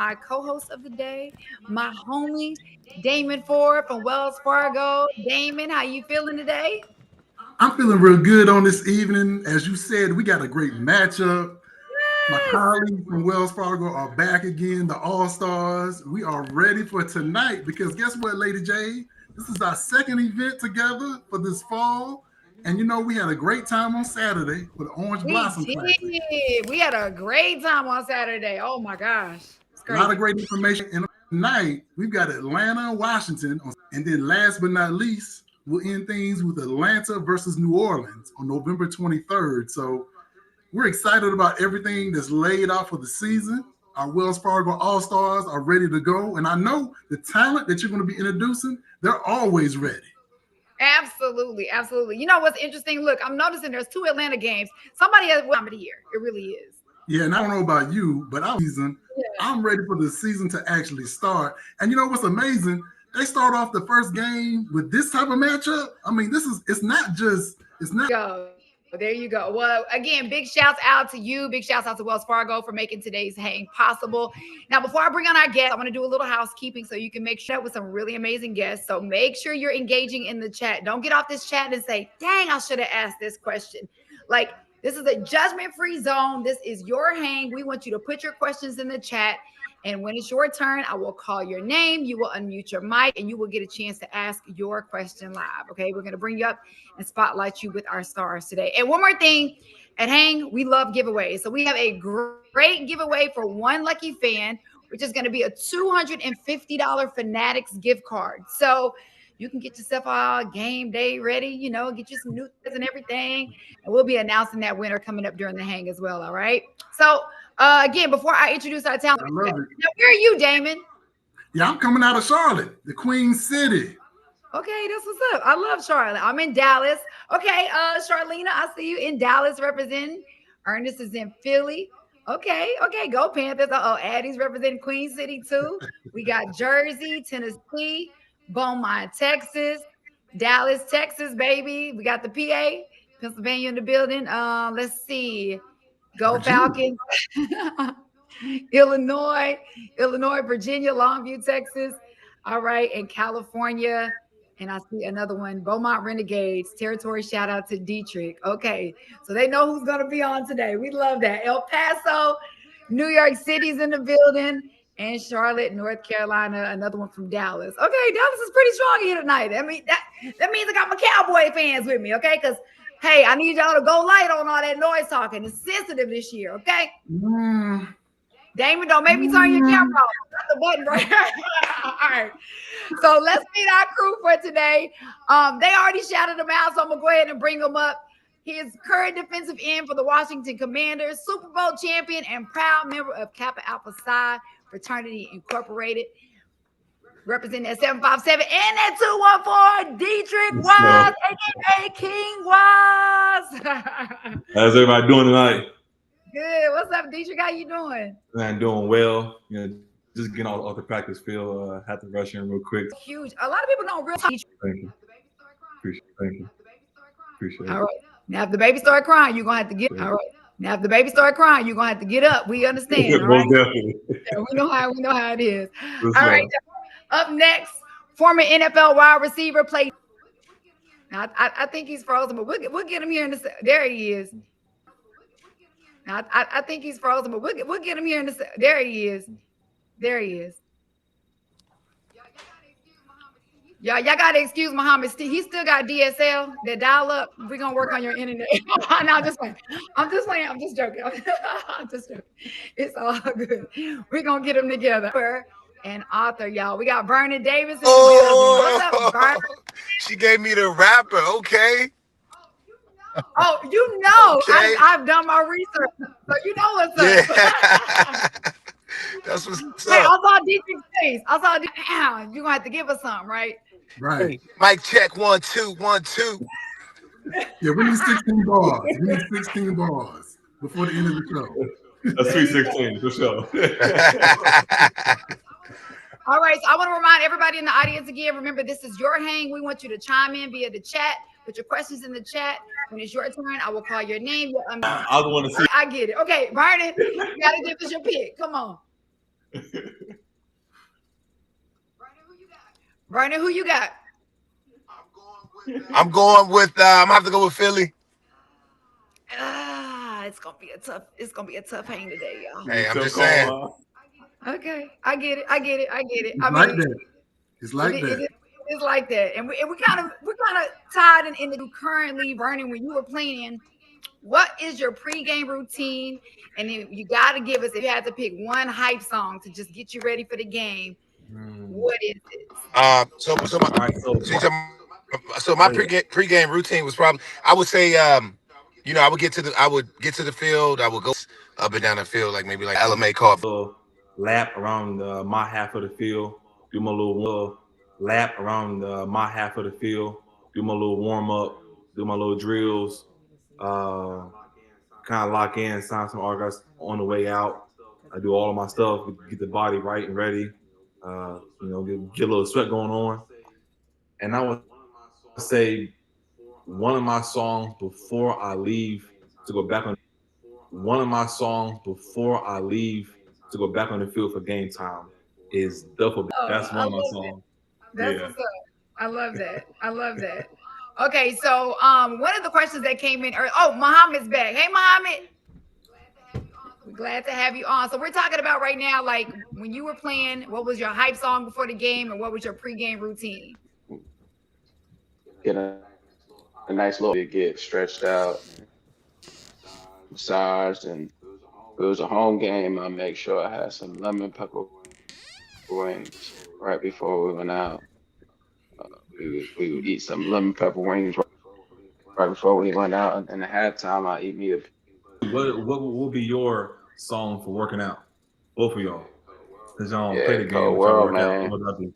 my co-host of the day, my homie, Damon Ford from Wells Fargo. Damon, how you feeling today? I'm feeling real good on this evening. As you said, we got a great matchup. My Yes. colleagues from Wells Fargo are back again, the All Stars. We are ready for tonight because guess what, Lady Jade? This is our second event together for this fall. And we had a great time on Saturday for the Orange We Blossom Classic. did. We had a great time on Saturday. Oh my gosh. It's A lot of crazy. great information. And tonight, we've got Atlanta and Washington. And then last but not least, we'll end things with Atlanta versus New Orleans on November 23rd. So we're excited about everything that's laid out for the season. Our Wells Fargo All Stars are ready to go. And I know the talent that you're going to be introducing, they're always ready. Absolutely, absolutely. You know what's interesting? Look, I'm noticing there's two Atlanta games. Somebody has one time of the year. It really is. Yeah, and I don't know about you, but Yeah. I'm ready for the season to actually start. And you know what's amazing? They start off the first game with this type of matchup. I mean, it's not Go. There you go. Well, again, big shouts out to you. Big shouts out to Wells Fargo for making today's hang possible. Now, before I bring on our guests, I want to do a little housekeeping so you can make sure with some really amazing guests. So make sure you're engaging in the chat. Don't get off this chat and say, dang, I should have asked this question. Like, this is a judgment free zone. This is your hang. We want you to put your questions in the chat. And when it's your turn, I will call your name. You will unmute your mic and you will get a chance to ask your question live. Okay. We're going to bring you up and spotlight you with our stars today. And one more thing at Hang, we love giveaways. So we have a great giveaway for one lucky fan, which is going to be a $250 Fanatics gift card. So you can get yourself all game day ready, get you some new things and everything. And we'll be announcing that winner coming up during the hang as well. All right. So, again, before I introduce our talent, I love it. now, where are you, Damon? Yeah, I'm coming out of Charlotte, the Queen City. Okay, that's what's up. I love Charlotte. I'm in Dallas. Okay, Charlena, I see you in Dallas representing. Ernest is in Philly. Okay, go Panthers. Oh, Addie's representing Queen City too. We got Jersey, Tennessee, Beaumont, Texas, Dallas, Texas, baby. We got the PA, Pennsylvania in the building. Let's see. Go Virginia. Falcons. Illinois, Virginia, Longview, Texas. All right, and California. And I see another one, Beaumont Renegades, territory shout out to Deatrich. Okay, so they know who's going to be on today. We love that. El Paso, New York City's in the building, and Charlotte, North Carolina, another one from Dallas. Okay, Dallas is pretty strong here tonight. That means I got my Cowboy fans with me, okay? Because hey, I need y'all to go light on all that noise talking. It's sensitive this year, okay? Mm, Damon, don't make me turn your camera mm. off. That's the button right here. All right. So let's meet our crew for today. They already shouted him out, so I'm gonna go ahead and bring him up. He is current defensive end for the Washington Commanders, Super Bowl champion, and proud member of Kappa Alpha Psi Fraternity Incorporated, representing at 757 and at 214, Deatrich So, Wise, aka King Wise. how's everybody doing tonight? Good. What's up, Deatrich? How you doing? Man, doing well. Just getting off the practice field. Had to rush in real quick. Huge. A lot of people don't realize. Thank you. Thank you. Appreciate All it. right. Now, if the baby start crying, you're gonna have to get. All right. Now, if the baby start crying, you're gonna have to get up. We understand. All right. Most definitely. Yeah, we know how it is. What's All right. up? Up next, former NFL wide receiver played. Now, I think he's frozen, but we'll get him here in the. There he is. Now, I think he's frozen, but we'll get him here in the. There he is. There he is. Y'all gotta excuse Mohamed. He still got DSL. That dial up. We're gonna work on your internet. No, I'm just playing. I'm just playing. I'm just joking. I'm just joking. It's all good. We're gonna get them together. And author, y'all. We got Vernon Davis in the building. What's up, Vernon? She gave me the rapper. Okay. Oh, Okay. I've done my research, so you know what's up. Yeah. That's what's Hey, I up. saw Deatrich's face. You're gonna have to give us something, right? Right. Hey, mic check 1 2 1 2. Yeah, we need 16 bars. We need 16 bars before the end of the show. That's 316 for sure. All right, so I want to remind everybody in the audience again, remember, this is your hang. We want you to chime in via the chat. Put your questions in the chat. When it's your turn, I will call your name. I want to see. I get it. Okay, Vernon, you got to give us your pick. Come on. Vernon, who you got? I'm going with. I'm gonna have to go with Philly. It's gonna be a tough. It's gonna be a tough hang today, y'all. Hey, I'm Tough just saying. call, Okay, I get it. I get it. I get it. It's I like mean, that. It's like it, that. it, it's like that, and we're kind of tied in the currently. Vernon, when you were playing, what is your pregame routine? And then you got to give us, if you had to pick one hype song to just get you ready for the game, what is it? All right, So my pregame routine was probably, I would say, I would get to the field. I would go up and down the field, like maybe like LMA coffee. lap around my half of the field, do my little lap around my half of the field, do my little warm up, do my little drills, kind of lock in, sign some autographs on the way out. I do all of my stuff, get the body right and ready, get a little sweat going on. And I would say one of my songs before I leave to go back on the field for game time is Duffel. That's I one of my love that. songs. That's Yeah. what's up. I love that. I love that. Okay, so one of the questions that came in, Mohammed's back. Hey, Mohammed. We're glad to have you on. So we're talking about right now, like when you were playing, what was your hype song before the game, and what was your pregame routine? Get a nice little get stretched out, massaged, and if it was a home game, I make sure I had some lemon pepper wings right before we went out. We would eat some lemon pepper wings right before we went out, and then at halftime I eat me a What will be your song for working out? Both of y'all. Because y'all don't play the game, Cold but y'all World, work out. man. What I do?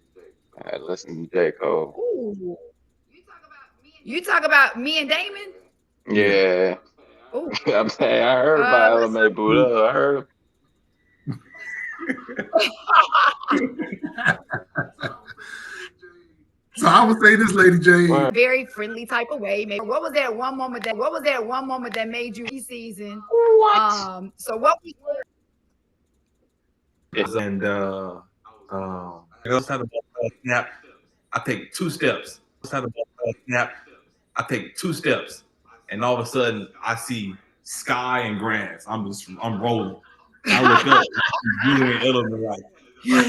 I had to listen to J. Cole. Ooh. You talk about me and Damon? Yeah. Ooh. I'm saying I heard about let's- LMA Buddha. I heard So I would say this, Lady Jade. very friendly type of way. Maybe what was that one moment that made you season? what? So what was And outside the ball snap, I take 2 steps. Outside the ball snap, I take 2 steps, and all of a sudden I see sky and grass. I'm rolling. I look up, Julian Edelman like, yeah,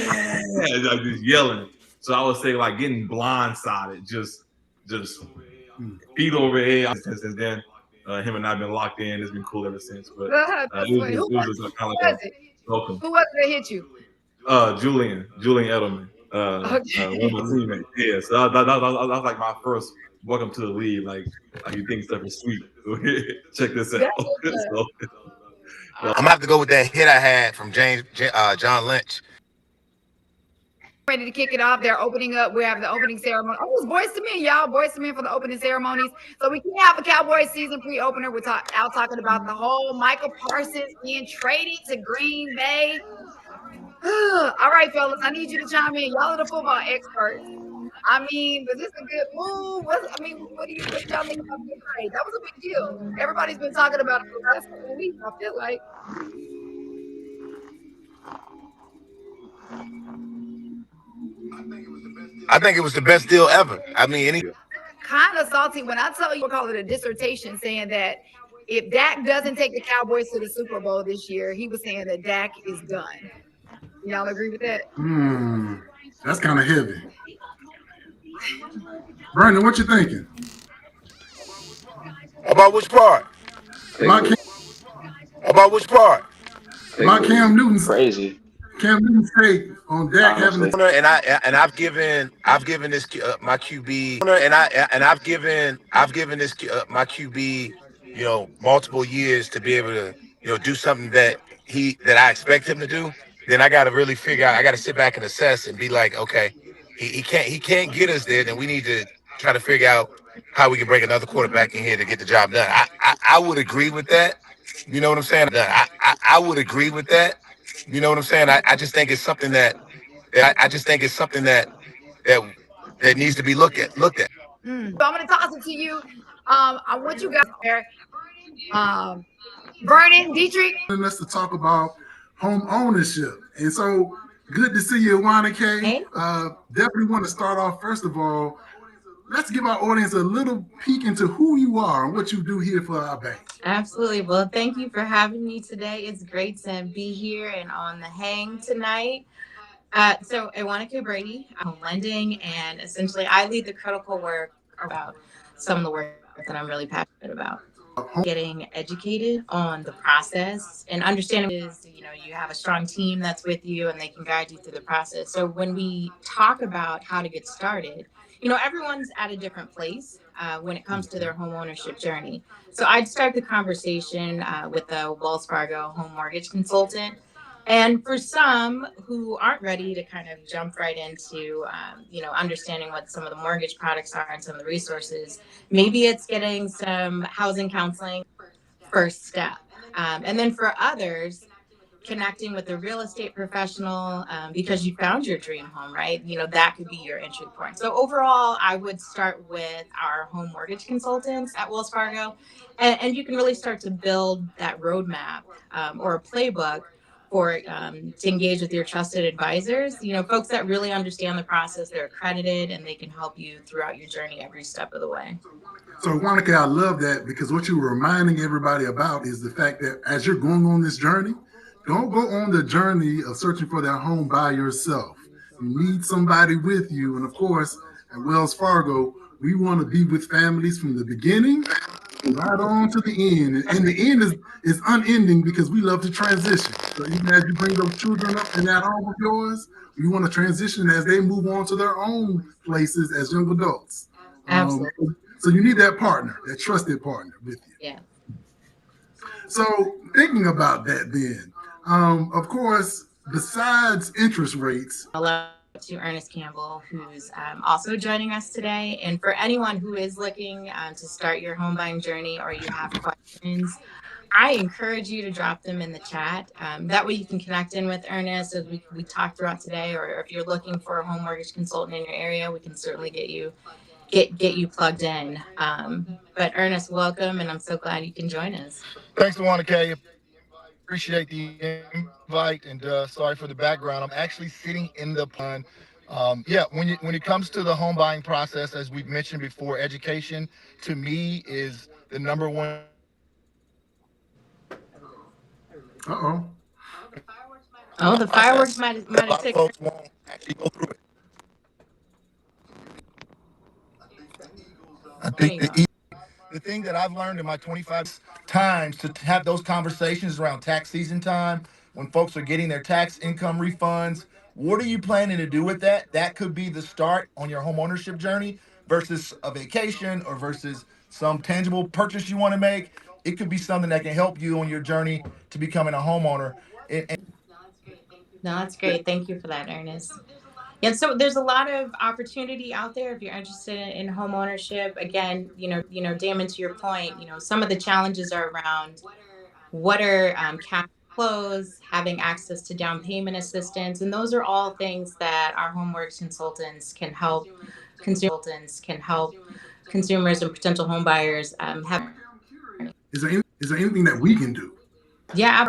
like just yelling. So I would say like getting blindsided, just feet over head. Since then, him and I've been locked in. It's been cool ever since. But that's funny. it was kind of like a welcome. Who was it that hit you? Julian Edelman, one of my teammates. Yeah, so that was like my first welcome to the league. Like you think stuff is sweet. Check this out. So, I'm gonna have to go with that hit I had from John Lynch. Ready to kick it off. They're opening up. We have the opening ceremony. Oh, it's Boys to Men, y'all. Boys to Men for the opening ceremonies. So we can have a Cowboys season pre-opener. We're out talking about the whole Michael Parsons being traded to Green Bay. All right, fellas, I need you to chime in. Y'all are the football experts. I mean, was this a good move? What y'all think about the trade? That was a big deal. Everybody's been talking about it for the last couple of weeks, I feel like. I think it was the best deal ever. I mean, Kind of salty when I tell you, we'll call it a dissertation, saying that if Dak doesn't take the Cowboys to the Super Bowl this year, he was saying that Dak is done. Y'all agree with that? That's kind of heavy. Vernon, what you thinking? About which part? About which part? About Cam Newton's crazy. Cam Newton's take on Dak having the I've given this my QB I've given this my QB multiple years to be able to do something that I expect him to do. Then I got to really figure out. I got to sit back and assess and be like, okay, he can't get us there. Then we need to try to figure out how we can bring another quarterback in here to get the job done. I would agree with that. You know what I'm saying? I would agree with that. You know what I'm saying? I just think it's something that that needs to be looked at. So I'm gonna toss it to you. I want you guys there. Vernon, Deatrich. us to talk about home ownership. And so good to see you, Wanda K. Hey. Definitely want to start off, first of all, let's give our audience a little peek into who you are and what you do here for our bank. Absolutely. Well, thank you for having me today. It's great to be here and on the hang tonight. So I want to Brady, home lending, and essentially I lead the critical work about some of the work that I'm really passionate about. Getting educated on the process and understanding is, you have a strong team that's with you and they can guide you through the process. So when we talk about how to get started, everyone's at a different place when it comes to their home ownership journey. So I'd start the conversation with a Wells Fargo home mortgage consultant. And for some who aren't ready to kind of jump right into, understanding what some of the mortgage products are and some of the resources, maybe it's getting some housing counseling first step. And then for others, connecting with a real estate professional because you found your dream home, right? That could be your entry point. So overall, I would start with our home mortgage consultants at Wells Fargo, and you can really start to build that roadmap or a playbook for to engage with your trusted advisors, folks that really understand the process, they're accredited, and they can help you throughout your journey every step of the way. So, Monica, I love that because what you were reminding everybody about is the fact that as you're going on this journey, don't go on the journey of searching for that home by yourself. You need somebody with you. And of course, at Wells Fargo, we want to be with families from the beginning right on to the end. And the end is unending because we love to transition. So even as you bring those children up in that home of yours, we want to transition as they move on to their own places as young adults. Absolutely. So you need that partner, that trusted partner with you. Yeah. So thinking about that then, of course, besides interest rates. Hello to Ernest Campbell, who's also joining us today. And for anyone who is looking to start your home buying journey or you have questions, I encourage you to drop them in the chat. That way you can connect in with Ernest as we talk throughout today, or if you're looking for a home mortgage consultant in your area, we can certainly get you plugged in. But Ernest, welcome, and I'm so glad you can join us. Thanks, Tawana K. Appreciate the invite, and sorry for the background. I'm actually sitting in the pond. When it comes to the home buying process, as we've mentioned before, education to me is the number one. Uh-oh. Oh, the fireworks might have ticked. Folks won't actually go through it. I think the thing that I've learned in my 25 times to have those conversations around tax season time, when folks are getting their tax income refunds, what are you planning to do with that? That could be the start on your home ownership journey versus a vacation or versus some tangible purchase you want to make. It could be something that can help you on your journey to becoming a homeowner. No, that's great. Thank you for that, Ernest. Yeah, so there's a lot of opportunity out there if you're interested in home ownership. Again, Damon, to your point, some of the challenges are around what are cash flows, having access to down payment assistance, and those are all things that our home mortgage consultants can help consumers and potential home buyers have. Is there anything that we can do? Yeah,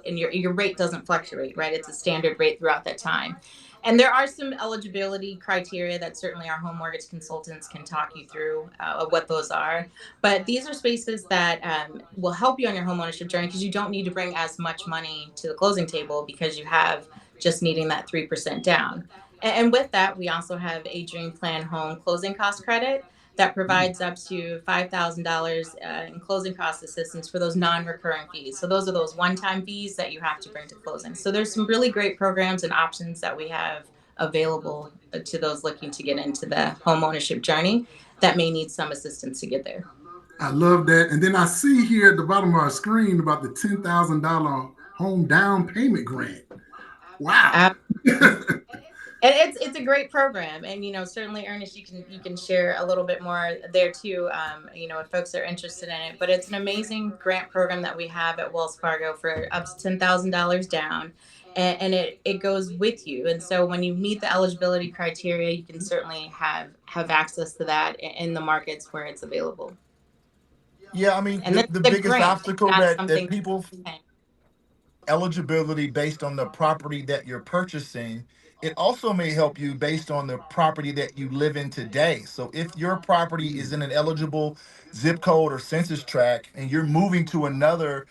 and your rate doesn't fluctuate, right? It's a standard rate throughout that time. And there are some eligibility criteria that certainly our home mortgage consultants can talk you through what those are. But these are spaces that will help you on your home ownership journey because you don't need to bring as much money to the closing table because you have just needing that 3% down. And with that, we also have a Dream Plan Home closing cost credit that provides up to $5,000 in closing cost assistance for those non-recurring fees. So those are those one-time fees that you have to bring to closing. So there's some really great programs and options that we have available to those looking to get into the home ownership journey that may need some assistance to get there. I love that. And then I see here at the bottom of our screen about the $10,000 home down payment grant. Wow. And it's a great program, and certainly Ernest, you can share a little bit more there too. If folks are interested in it, but it's an amazing grant program that we have at Wells Fargo for up to $10,000 down, and it goes with you. And so when you meet the eligibility criteria, you can certainly have access to that in the markets where it's available. Yeah, I mean, and the biggest obstacle that people. eligibility based on the property that you're purchasing. It also may help you based on the property that you live in today. So if your property is in an eligible zip code or census tract and you're moving to another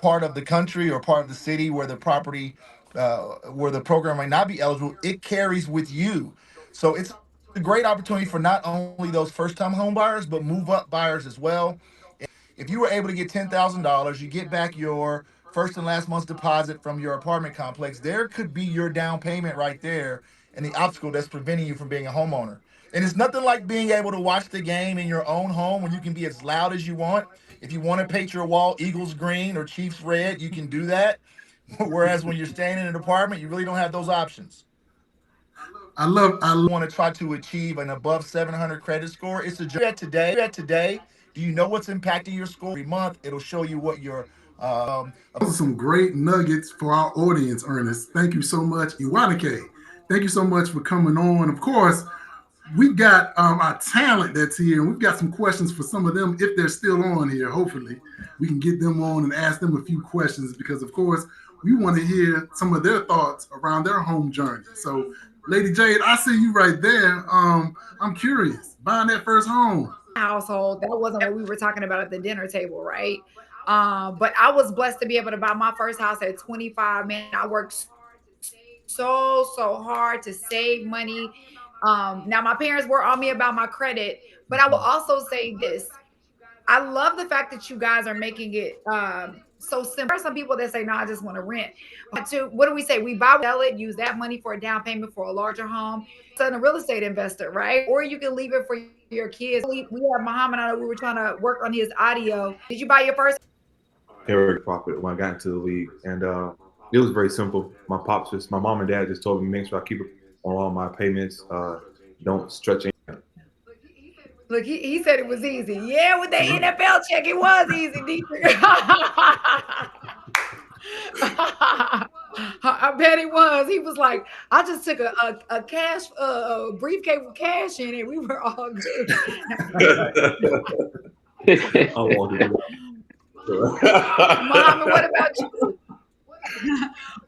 part of the country or part of the city where the property, where the program might not be eligible, it carries with you. So it's a great opportunity for not only those first-time home buyers, but move-up buyers as well. If you were able to get $10,000, you get back your first and last month's deposit from your apartment complex. There could be your down payment right there, and the obstacle that's preventing you from being a homeowner. And it's nothing like being able to watch the game in your own home when you can be as loud as you want. If you want to paint your wall Eagles green or Chiefs red, you can do that. Whereas when you're staying in an apartment, you really don't have those options. I love Want to try to achieve an above 700 credit score. It's a today. Do you know what's impacting your score? Every month, it'll show you what your those are some great nuggets for our audience, Ernest. Thank you so much, Iwanike. Thank you so much for coming on. Of course, we got our talent that's here, and we've got some questions for some of them if they're still on here. Hopefully, we can get them on and ask them a few questions because, of course, we want to hear some of their thoughts around their home journey. So, Lady Jade, I see you right there. I'm curious, buying that first home. Household. That wasn't what we were talking about at the dinner table, right? But I was blessed to be able to buy my first house at 25. Man, I worked so hard to save money. Now my parents were on me about my credit, but I will also say this. I love the fact that you guys are making it so simple. There are some people that say, no, I just want to rent. But to, what do we say? We buy, sell it, use that money for a down payment for a larger home. So a real estate investor, right? Or you can leave it for your kids. We have Muhammad. I know we were trying to work on his audio. Did you buy your first? Very profit when I got into the league, and it was very simple. My mom and dad just told me make sure I keep it on all my payments. Don't stretch it. Look, he said it was easy. Yeah, with the NFL check, it was easy, Deatrich. I bet it was. He was like, I just took a cash briefcase with cash in it. We were all good. I wanted it. Muhammad, what about you?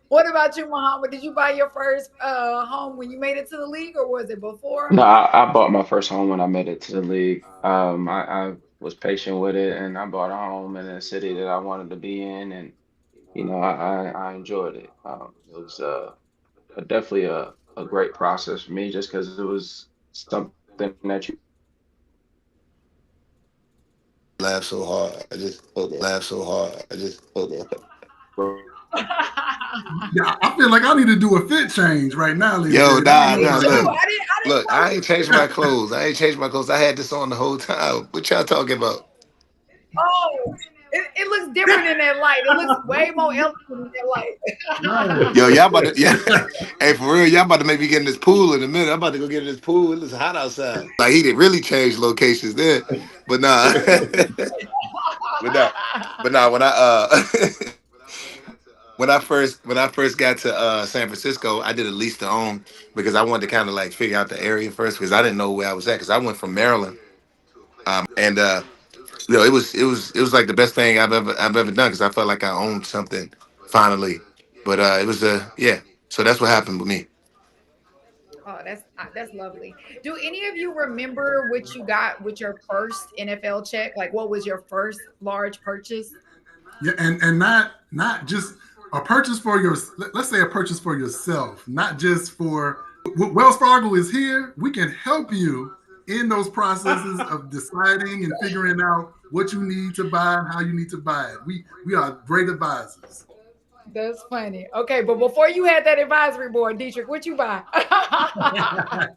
What about you, Muhammad? Did you buy your first home when you made it to the league, or was it before? No, I bought my first home when I made it to the league. I was patient with it, and I bought a home in a city that I wanted to be in, and I enjoyed it. It was definitely a great process for me, just because it was something that you Laugh so hard. I just laugh so hard. I just Yeah, I feel like I need to do a fit change right now, Lady Yo, Jade. I nah, don't know Me nah, too. about look. you. I didn't Look, know I ain't changed my clothes. I had this on the whole time. What y'all talking about? Oh, it looks different in that light. It looks way more elegant in that light. Yo, y'all about to yeah. Hey, for real, y'all about to make me get in this pool in a minute. I'm about to go get in this pool. It's hot outside. Like he didn't really change locations there. But nah. but nah, when I when I first got to San Francisco, I did a lease to own because I wanted to kind of like figure out the area first because I didn't know where I was at because I went from Maryland. And it was like the best thing I've ever done because I felt like I owned something finally. But it was yeah. So that's what happened with me. Oh, that's lovely. Do any of you remember what you got with your first NFL check? Like, what was your first large purchase? Yeah, and not just a purchase for your. Let's say a purchase for yourself, not just for. Wells Fargo is here. We can help you in those processes of deciding and figuring out what you need to buy and how you need to buy it. We are great advisors. That's funny. Okay, but before you had that advisory board, Dietrich, what you buy? I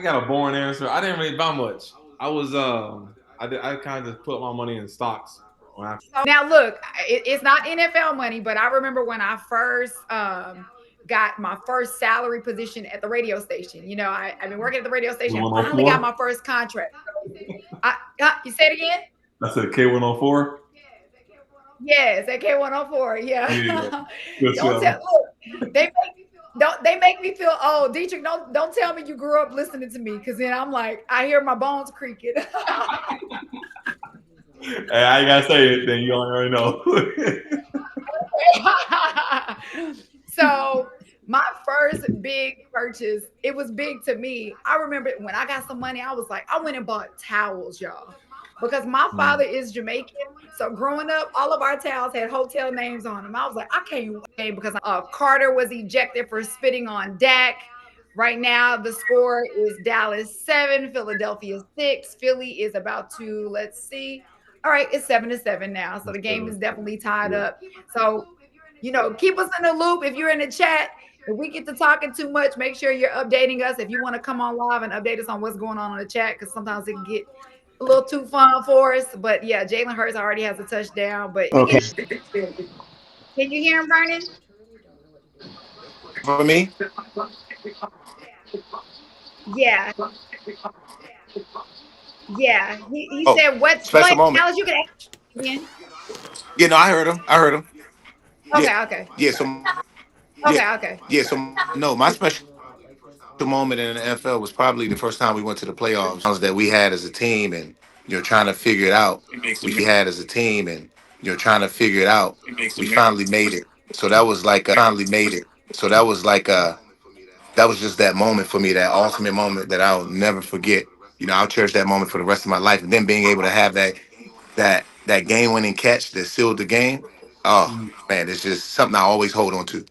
got a boring answer. I didn't really buy much. I was I kind of just put my money in stocks. When I, Now, look, it's not NFL money, but I remember when I first got my first salary position at the radio station. I've been working at the radio station. Finally got 104. my first contract. You said it again? I said K104. Yes, at K104. Yeah. Yeah. Good Don't stuff. tell. Look, they make me feel old. Dietrich, don't tell me you grew up listening to me, because then I'm like, I hear my bones creaking. Hey, I ain't gotta say anything. You already know. So my first big purchase, it was big to me. I remember when I got some money, I was like, I went and bought towels, y'all. Because my father is Jamaican. So growing up, all of our towels had hotel names on them. I was like, I can't wait because Carter was ejected for spitting on Dak. Right now, the score is Dallas 7, Philadelphia 6. Philly is about to, let's see. All right, it's 7-7 now. So the game is definitely tied up. So, keep us in the loop if you're in the chat. If we get to talking too much, make sure you're updating us. If you want to come on live and update us on what's going on in the chat, because sometimes it can get a little too fun for us. But yeah, Jalen Hurts already has a touchdown. But we Okay. can you hear him, Vernon? For me, Yeah, yeah. He oh, said, what? special moment. Alice, you can ask again. Yeah, no, I heard him. I heard him. Yeah, Okay, okay, yeah. So yeah, okay, okay. yeah. So no, my special moment in the NFL was probably the first time we went to the playoffs that we had as a team, and trying to figure it out. We had as a team, and trying to figure it out. We finally made it. So that was like finally made it. So that was just that moment for me, that ultimate moment that I'll never forget. I'll cherish that moment for the rest of my life. And then being able to have that game winning catch that sealed the game. Oh man, it's just something I always hold on to.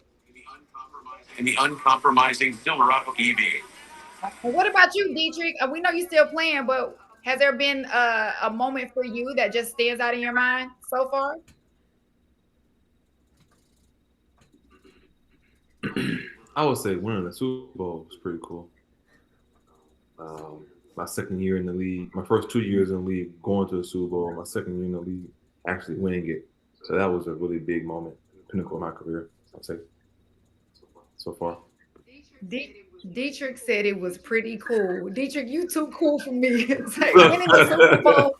And what about you, Deatrich? We know you're still playing, but has there been a moment for you that just stands out in your mind so far? I would say winning the Super Bowl was pretty cool. My second year in the league, my first 2 years in the league, going to the Super Bowl. My second year in the league, actually winning it. So that was a really big moment, pinnacle of my career. I'd say so far. Dietrich said it was pretty cool. Dietrich, you too cool for me. It's like winning the Super Bowl.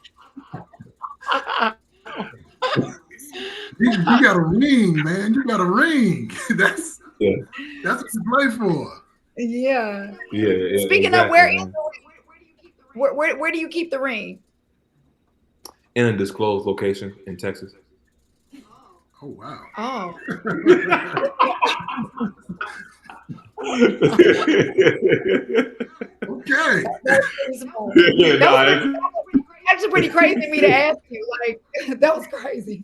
You got a ring, man. You got a ring. That's Yeah, what you play for. Yeah. yeah, Speaking of, exactly, man. where do you keep the ring? In a disclosed location in Texas. Oh wow. Oh, Okay. that's pretty small. Yeah, That was no, actually pretty crazy of me to ask you. Like that was crazy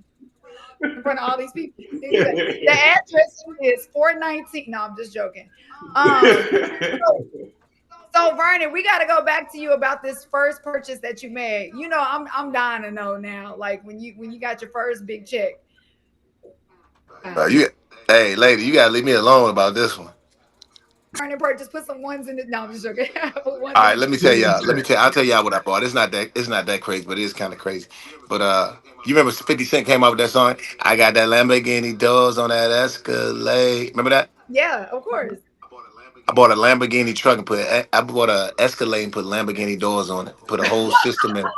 in front of all these people. The address is 419. No, I'm just joking. Um, so Vernon, we got to go back to you about this first purchase that you made. I'm dying to know now. Like when you got your first big check. You, hey, lady, you gotta leave me alone about this one. Vernon purchase, put some ones in it. No, I'm just joking. Put ones All in right, the let me Put tell it in y'all. chat. I'll tell y'all what I bought. It's not that crazy, but it is kind of crazy. But you remember 50 Cent came out with that song? I got that Lamborghini doors on that Escalade. Remember that? Yeah, of course. I bought a Lamborghini truck and I bought a Escalade and put Lamborghini doors on it. Put a whole system in it.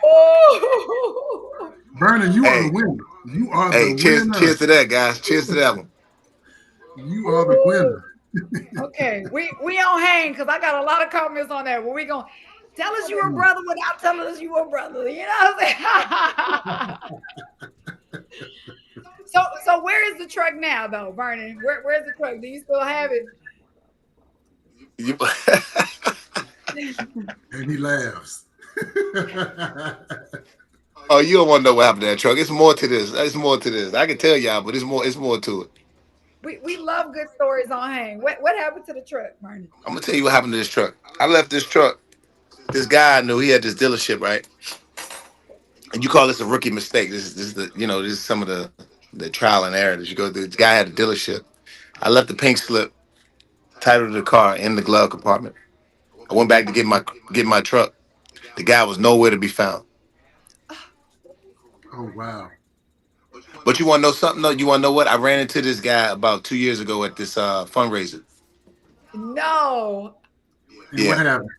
Oh. Vernon, you are the Hey, winner. You are the hey, cheers winner. to that, guys. Cheers to that one. You are the winner. Okay, we on hang because I got a lot of comments on that. Well, we gonna tell us you were brother without telling us you were brother. You know what I'm saying? So where is the truck now, though, Vernon? Where's the truck? Do you still have it? You- And he laughs. oh, you don't want to know what happened to that truck. It's more to this. It's more to this. I can tell y'all, but it's more. It's more to it. We love good stories on hang. What happened to the truck, Vernon? I'm gonna tell you what happened to this truck. I left this truck. This guy I knew, he had this dealership, right? And you call this a rookie mistake. This is this is some of the trial and error that you go through. This guy had a dealership. I left the pink slip, title of the car in the glove compartment. I went back to get my truck. The guy was nowhere to be found. Oh wow. But you want to know something though? You want to know what? I ran into this guy about 2 years ago at this fundraiser. No. And what Yeah. happened?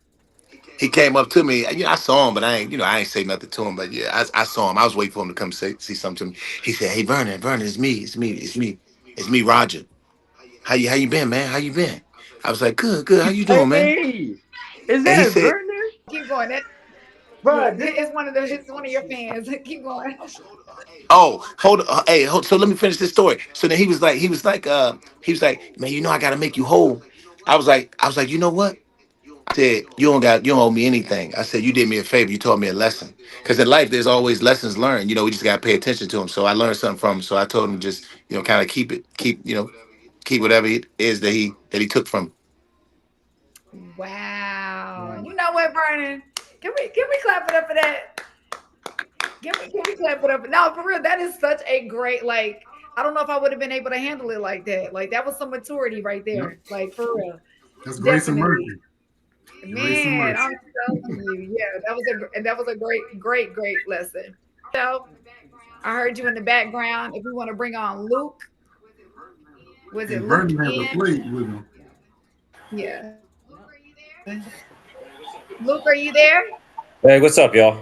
He came up to me. I saw him, but I ain't say nothing to him. But yeah, I saw him. I was waiting for him to come see something to me. He said, "Hey, Vernon, it's me, Roger. How you been, man? How you been?" I was like, "Good. How you doing, man?" Hey, is And he that said, Vernon? Keep going. Bro, it's one of your fans. Keep going. Oh, hold on. Hey, so let me finish this story. So then he was like, man, you know, I gotta make you whole. I was like, you know what? I said, you don't owe me anything. I said, you did me a favor. You taught me a lesson. Because in life, there's always lessons learned. You know, we just gotta pay attention to them. So I learned something from him. So I told him just, kind of keep whatever it is that he took from. Wow. You know what, Vernon? Can we clap it up for that? Can we clap it up? No, for real, that is such a great like. I don't know if I would have been able to handle it like that. Like that was some maturity right Yep. there. Like for real, That's grace and definitely. mercy. Grace and Man, mercy. I'm telling you, yeah, that was a great lesson. So I heard you in the background. If we want to bring on Luke, was it And Luke Vernon has a in? plate with him. Yeah. Luke, are you there? Hey, what's up, y'all?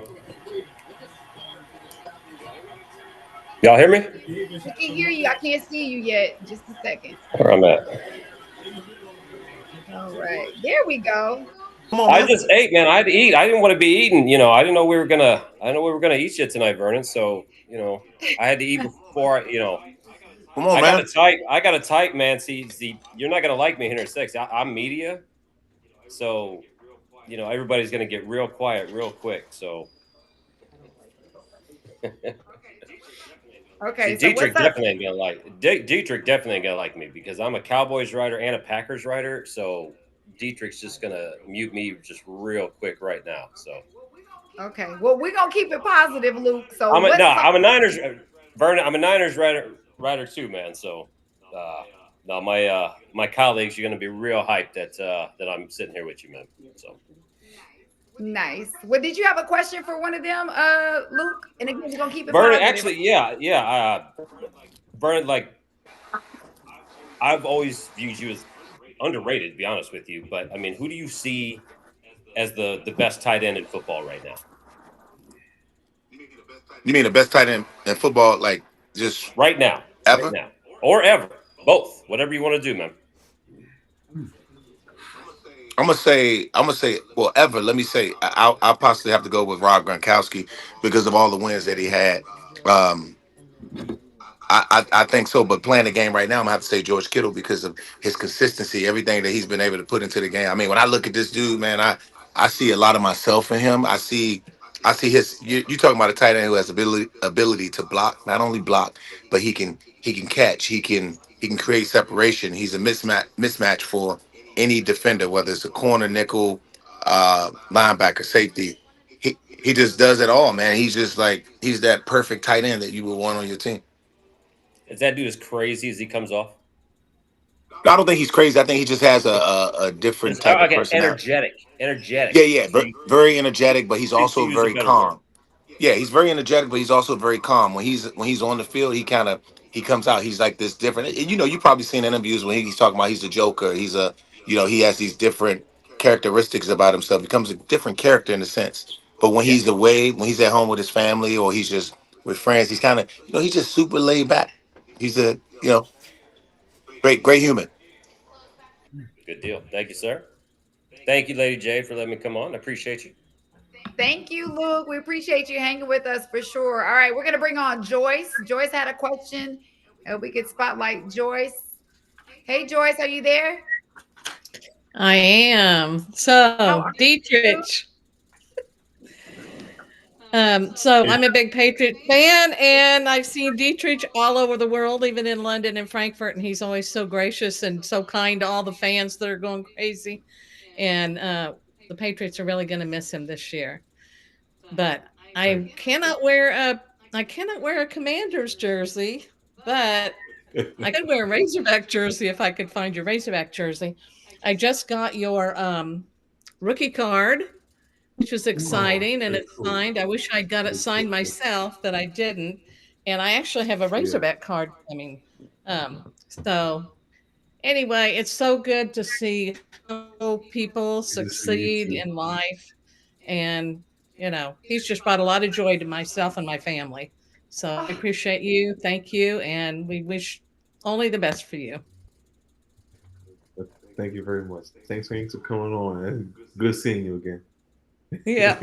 Y'all hear me? We can hear you. I can't see you yet. Just a second. Where I'm at? All right. There we go. Come on, I man. just ate, man. I had to eat. I didn't want to be eating. I didn't know we were gonna. I didn't know we were gonna eat shit tonight, Vernon. So I had to eat before. Come on, I got man. a type. I got a type, man. See, you're not gonna like me here in a sec. I'm media, so everybody's gonna get real quiet real quick. So see, Okay. So what's Dietrich up? definitely ain't gonna like. Dietrich definitely ain't gonna like me because I'm a Cowboys writer and a Packers writer. So Dietrich's just gonna mute me just real quick right now. So Okay. Well, we're gonna keep it positive, Luke. So what's I'm a Niners Vernon. I'm a Niners writer too, man. So no, my colleagues, you're gonna be real hyped that I'm sitting here with you, man. So nice? Well, did you have a question for one of them, Luke? And again, we're gonna keep it Vernon, positive. actually, yeah. Vernon, like I've always viewed you as underrated, to be honest with you. But I mean, who do you see as the best tight end in football right now? You mean the best tight end in football, like just Right now, right ever? now, or ever, both, whatever you want to do, man. I'm gonna say, well, ever. Let me say, I'll possibly have to go with Rob Gronkowski because of all the wins that he had. Um, I think so, but playing the game right now, I'm gonna have to say George Kittle because of his consistency, everything that he's been able to put into the game. I mean, when I look at this dude, man, I see a lot of myself in him. I see his. You talking about a tight end who has ability to block, not only block, but he can catch, he can create separation. He's a mismatch for any defender, whether it's a corner, nickel, linebacker, safety. He just does it all, man. He's just like he's that perfect tight end that you would want on your team. Is that dude as crazy as he comes off? I don't think he's crazy. I think he just has a different Just type of okay, personality. energetic. Yeah, yeah, very energetic, but he's To also use a very better word. calm. Yeah, he's very energetic, but he's also very calm. When he's on the field, he comes out. He's like this different. You probably seen interviews when he's talking about he's a joker. He has these different characteristics about himself. He becomes a different character in a sense. But when Yeah, he's away, when he's at home with his family or he's just with friends, he's kind of he's just super laid back. He's a great human. good deal. Thank you, sir. Thank you, Lady Jade, for letting me come on. I appreciate you. Thank you, Luke. We appreciate you hanging with us for sure. All right, we're gonna bring on Joyce. Joyce had a question, and we could spotlight Joyce. Hey, Joyce, are you there? I am. How So, are you? Dietrich. So I'm a big Patriot fan, and I've seen Dietrich all over the world, even in London and Frankfurt, and he's always so gracious and so kind to all the fans that are going crazy. And the Patriots are really going to miss him this year. But I cannot wear a Commanders jersey, but I could wear a Razorback jersey if I could find your Razorback jersey. I just got your rookie card, which was Oh, exciting, and that's it's cool. signed. I wish I'd got it signed myself, but I didn't. And I actually have a Yeah. Razorback card coming. So anyway, it's so good to see people Good to see you succeed too. in life. And, he's just brought a lot of joy to myself and my family. So I appreciate you. Thank you. And we wish only the best for you. Thank you very much. Thanks for coming on. And good seeing you again. Yeah.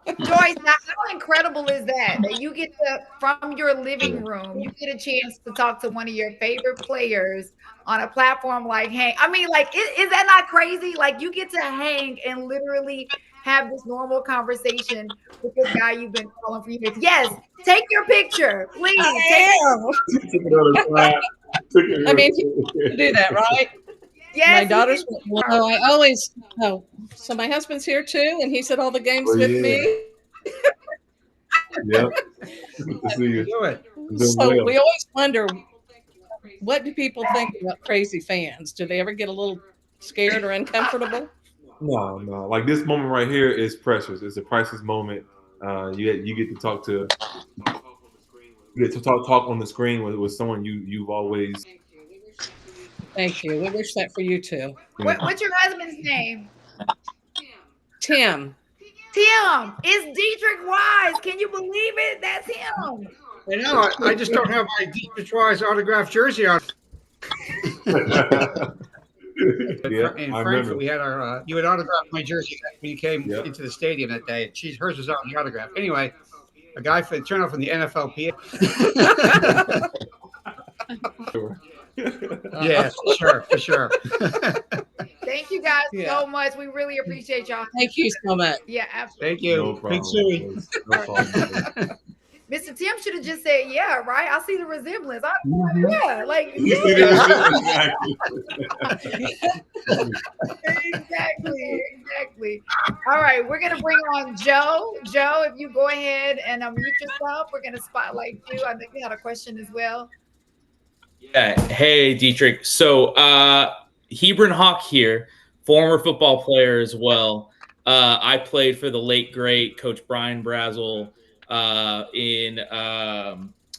Joyce, now how incredible is that you get to, from your living Yeah. room, you get a chance to talk to one of your favorite players on a platform like Hang. I mean, like, is that not crazy? Like, you get to hang and literally have this normal conversation with this guy you've been following for years. Yes, take your picture, please. Take I am. Took it on the side. Took I mean, you it. do that, right? My yes, he daughter's. did. Well, I always. Oh, so my husband's here too, and he said all the games Oh with yeah. me. Yep. Good to see you. Do it. Doing So well. we always wonder, what do people think about crazy fans? Do they ever get a little scared or uncomfortable? No, no. Like this moment right here is precious. It's a priceless moment. You get to talk to talk on the screen with someone you've always. Thank you. We wish that for you too. What's your husband's name? Tim. Tim. It's Deatrich Wise. Can you believe it? That's him. I know. I just don't have my Deatrich Wise autographed jersey on. Yeah, In I Frankfurt, remember. we had our. You had autographed my jersey when you came into the stadium that day. Hers was on the autograph. Anyway, a guy turned out from the NFLPA. Yes, for sure. Thank you guys so much. We really appreciate y'all. Thank you so much. Yeah, absolutely. Thank you. No problem. Big Suey. No problem. Mr. Tim should have just said, yeah, right? I see the resemblance. Yeah, like, You see the exactly. All right, we're going to bring on Joe. Joe, if you go ahead and unmute yourself, we're going to spotlight you. I think we had a question as well. Yeah. Hey, Deatrich. So, Hebron Hawk here, former football player as well. I played for the late great Coach Brian Brazel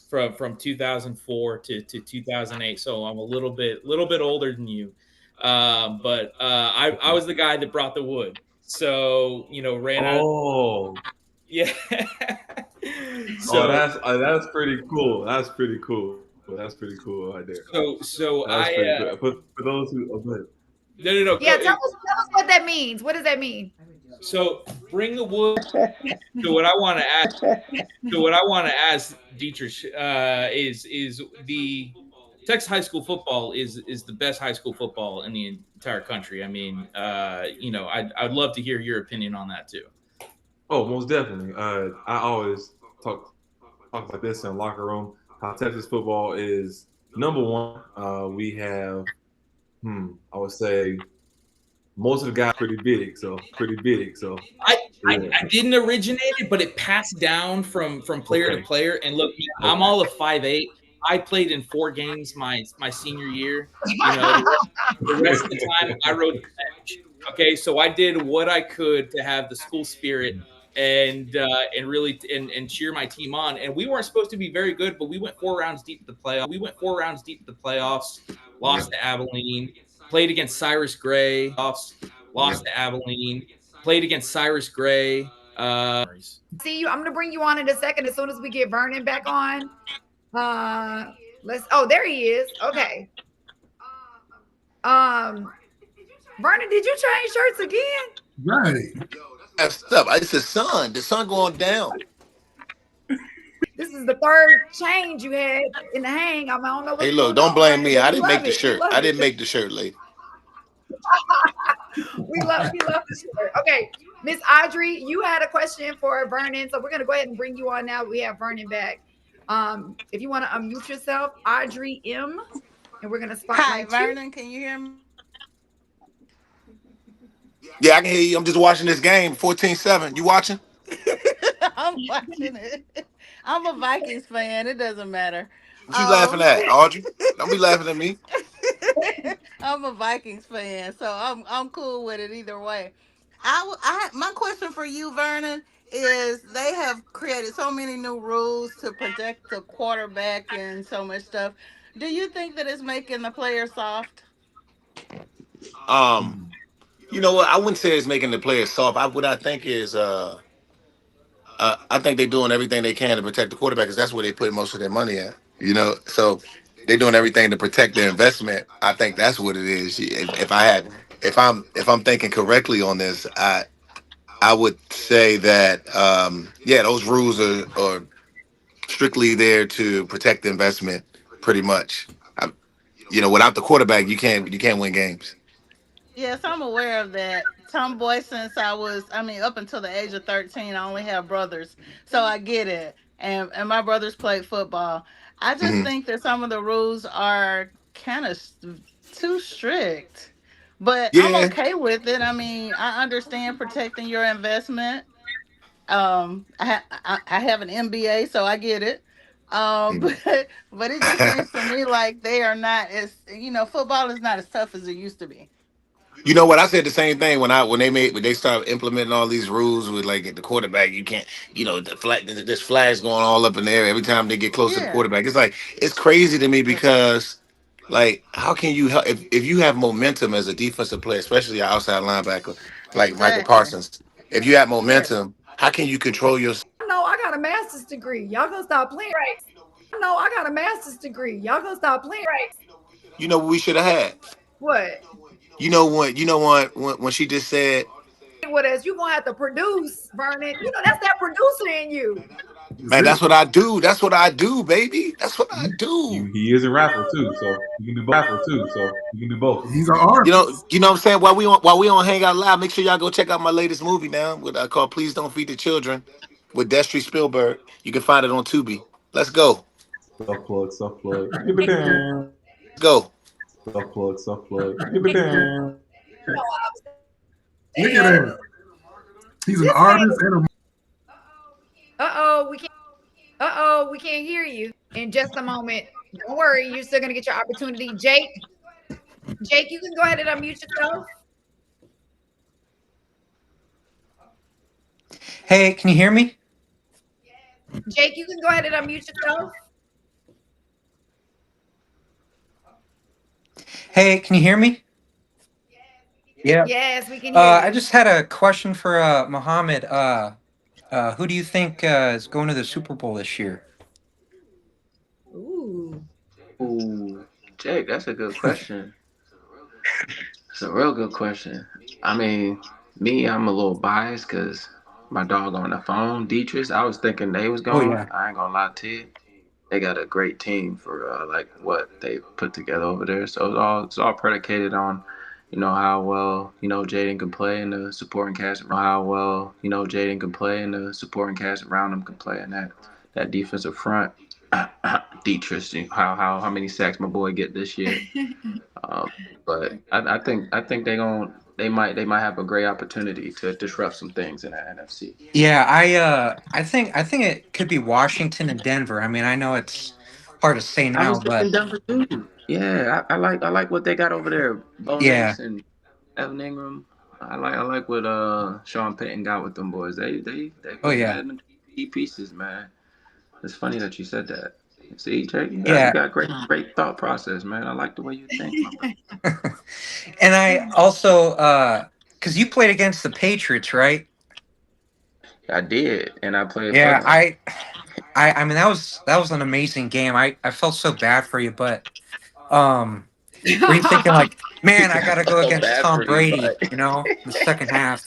from 2004 to 2008. So I'm a little bit older than you. But I was the guy that brought the wood. So, ran out. Oh. Yeah. So that's pretty cool. That's pretty cool right there. So that's I for those who no. Yeah, tell us what that means. What does that mean? So bring the wood. So what I want to ask Deatrich is the Texas high school football is the best high school football in the entire country. I mean, I'd love to hear your opinion on that too. Oh, most definitely. I always talk like this in the locker room. How Texas football is number one. We have, I would say, most of the guys pretty big. So I didn't originate it, but it passed down from player to player. And look, I'm all of 5'8". I played in 4 games my senior year. The rest of the time I rode the bench. Okay, so I did what I could to have the school spirit and really cheer my team on. And we weren't supposed to be very good, but we went 4 rounds deep at the playoffs. Lost to Abilene. Played against Cyrus Gray. Lost to Abilene. Played against Cyrus Gray. See you. I'm gonna bring you on in a second as soon as we get Vernon back on. There he is. Okay. Vernon, did you change shirts again? Right. Messed up. It's the sun. The sun going down. This is the 3rd change you had in the hang. I don't know. Hey, look, don't blame me. I didn't make the shirt. I didn't make the shirt, lady. we love the shirt. Okay, Miss Audrey, you had a question for Vernon, so we're gonna go ahead and bring you on now. We have Vernon back. If you want to unmute yourself, Audrey M, and we're gonna spotlight Hi, Vernon. Can you hear me? Yeah, I can hear you. I'm just watching this game. 14-7. You watching? I'm watching it. I'm a Vikings fan. It doesn't matter. What you laughing at, Audrey? Don't be laughing at me. I'm a Vikings fan, so I'm cool with it either way. My question for you, Vernon, is they have created so many new rules to protect the quarterback and so much stuff. Do you think that it's making the player soft? You know what? I wouldn't say it's making the players soft. What I think is I think they're doing everything they can to protect the quarterback because that's where they put most of their money at. So they're doing everything to protect their investment. I think that's what it is. If I'm thinking correctly on this, I I would say that yeah, those rules are strictly there to protect the investment, pretty much. I, without the quarterback, you can't win games. Yes, I'm aware of that. Tomboy since I mean, up until the age of 13, I only have brothers. So I get it. And my brothers played football. I just Hmm. think that some of the rules are kind of too strict. But I'm Yeah. okay with it. I mean, I understand protecting your investment. I have an MBA, so I get it. But it just seems to me like they are not as football is not as tough as it used to be. You know what? I said the same thing when they started implementing all these rules with like the quarterback. You can't, this flags going all up in the air every time they get close to the Yeah, quarterback. It's like it's crazy to me because like how can you help if you have momentum as a defensive player, especially an outside linebacker like Michael exactly. Parsons? If you have Yeah. momentum, how can you control your? I know I got a master's degree. Y'all gonna stop playing, right? I know I got a master's degree. Y'all gonna stop playing, right? You know what we should have had. What? When she just said, With us, you gonna have to produce, Vernon. You know that's that producer in you. That's "Man, it. that's what I do. That's what I do, baby. That's what I do." He is a You rapper know too, so what? you can do both. He's an artist. You know what I'm saying? While we on Hang Out Live, make sure y'all go check out my latest movie now, with called "Please Don't Feed the Children" with Deatrich Spielberg. You can find it on Tubi. Let's go. Self plug, self plug. Let's go. Self plug, self plug. You know what I'm Look at saying? that. He's an This artist man. and a Uh-oh, we can't. Uh-oh, we can't hear you. In just a moment. Don't worry, you're still gonna get your opportunity. Jake, you can go ahead and unmute yourself. Hey, can you hear me? Jake, you can go ahead and unmute yourself. Hey, can you hear me? Yeah. Yes, we can hear I you. just had a question for Mohammed. Who do you think is going to the Super Bowl this year? Ooh. Ooh, Jake, that's a good question. It's a real good question. I mean, me, I'm a little biased because my dog on the phone, Deatrice, I was thinking they was Oh going. yeah. I ain't gonna lie to you. They got a great team for like what they put together over there. So it's all predicated on, how well Jaden can play and the supporting cast around how well Jaden can play and the supporting cast around him can play, and that defensive front. Deatrice, how many sacks my boy get this year? Um, but I think they might have a great opportunity to disrupt some things in the NFC. Yeah, I think it could be Washington and Denver. I mean, I know it's hard to say I now, was but thinking Denver too. Yeah, I like what they got over there. Bo yeah. Nix and Evan Ingram. I like what Sean Payton got with them boys. They Oh putting that yeah. in the key pieces, man. It's funny that you said that. See, Jake, you Yeah. got great thought process, man. I like the way you think, my brother. And I also cuz you played against the Patriots, right? I did, and I played for Yeah, them. I mean that was an amazing game. I felt so bad for you, but um were you thinking like, man, I got to go So against bad Tom for you, Brady, but in the second half?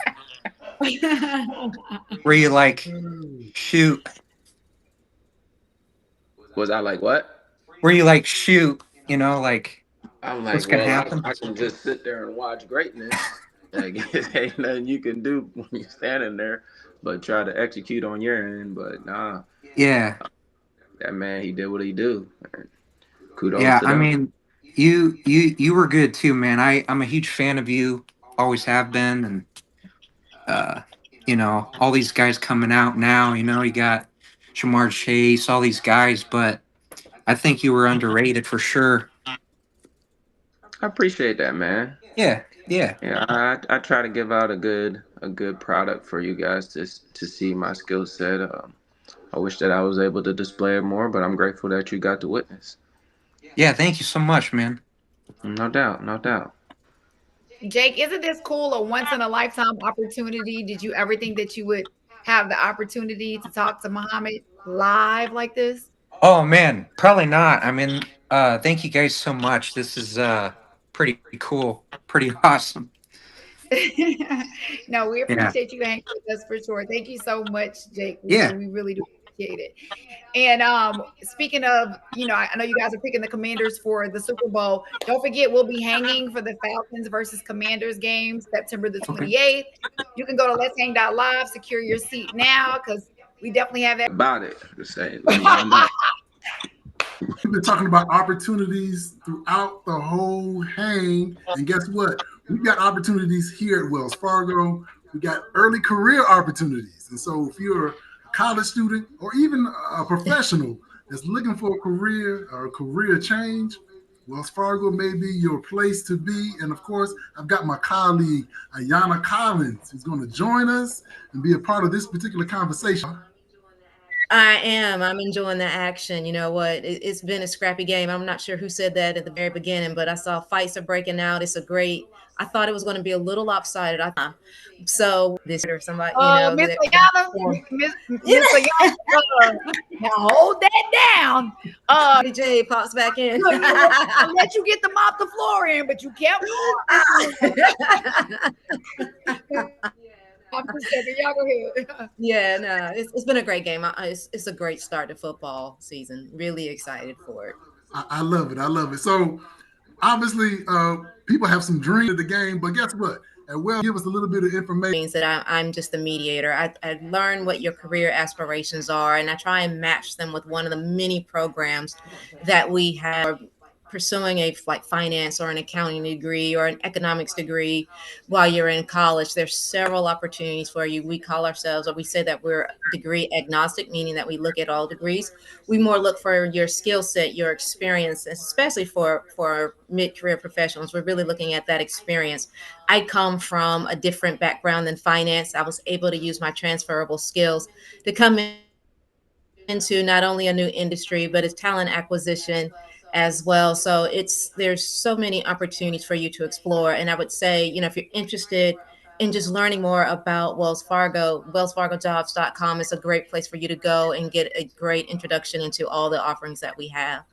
Were you like, shoot? was I like what? Were you like, shoot? Like, I'm what's like, gonna well, happen? I can just sit there and watch greatness. I guess ain't nothing you can do when you're standing there, but try to execute on your end. But nah, Yeah, that man, he did what he do. Kudos yeah. to I them. mean, you were good too, man. I'm a huge fan of you. Always have been, and uh, all these guys coming out now. You got Jamar Chase, all these guys, but I think you were underrated for sure. I appreciate that, man. Yeah, yeah. Yeah, I try to give out a good product for you guys to see my skill set. I wish that I was able to display it more, but I'm grateful that you got to witness. Yeah, thank you so much, man. No doubt, no doubt. Jake, isn't this cool? A once in a lifetime opportunity. Did you ever think that you would have the opportunity to talk to Muhammad live like this? Oh man, probably not. I mean, thank you guys so much. This is pretty cool, pretty awesome. No, we Yeah. appreciate you hanging with us for sure. Thank you so much, Jake. Yeah. We really do appreciate it. And speaking of, I know you guys are picking the Commanders for the Super Bowl. Don't forget, we'll be hanging for the Falcons versus Commanders game September the Okay. 28th. You can go to letshang.live, secure your seat now because we definitely have that. About it. Just say, let me know. We've been talking about opportunities throughout the whole hang. And guess what? We've got opportunities here at Wells Fargo. We got early career opportunities. And so if you're a college student or even a professional that's looking for a career or a career change, Wells Fargo may be your place to be. And of course, I've got my colleague, Ayanna Collins, who's going to join us and be a part of this particular conversation. I am. I'm enjoying the action. You know what? It's been a scrappy game. I'm not sure who said that at the very beginning, but I saw fights are breaking out. I thought it was going to be a little lopsided. So this or somebody, Miss Ayanna, Miss Ayanna, now hold that down. Lady Jade pops back in. I'll let you get the mop the floor in, but you can't. I'm just joking. Y'all go ahead. Yeah, no, it's been a great game. It's a great start to football season. Really excited for it. I love it. I love it. So obviously, people have some dreams of the game, but guess what? And well, give us a little bit of information. Means that I'm just a mediator. I learn what your career aspirations are, and I try and match them with one of the many programs that we have. Pursuing a finance or an accounting degree or an economics degree while you're in college, there's several opportunities for you. We call ourselves, or we say that we're degree agnostic, meaning that we look at all degrees. We more look for your skill set, your experience, especially for mid-career professionals. We're really looking at that experience. I come from a different background than finance. I was able to use my transferable skills to come into not only a new industry, but it's talent acquisition as well. So there's so many opportunities for you to explore. And I would say, if you're interested in just learning more about Wells Fargo, wellsfargojobs.com is a great place for you to go and get a great introduction into all the offerings that we have.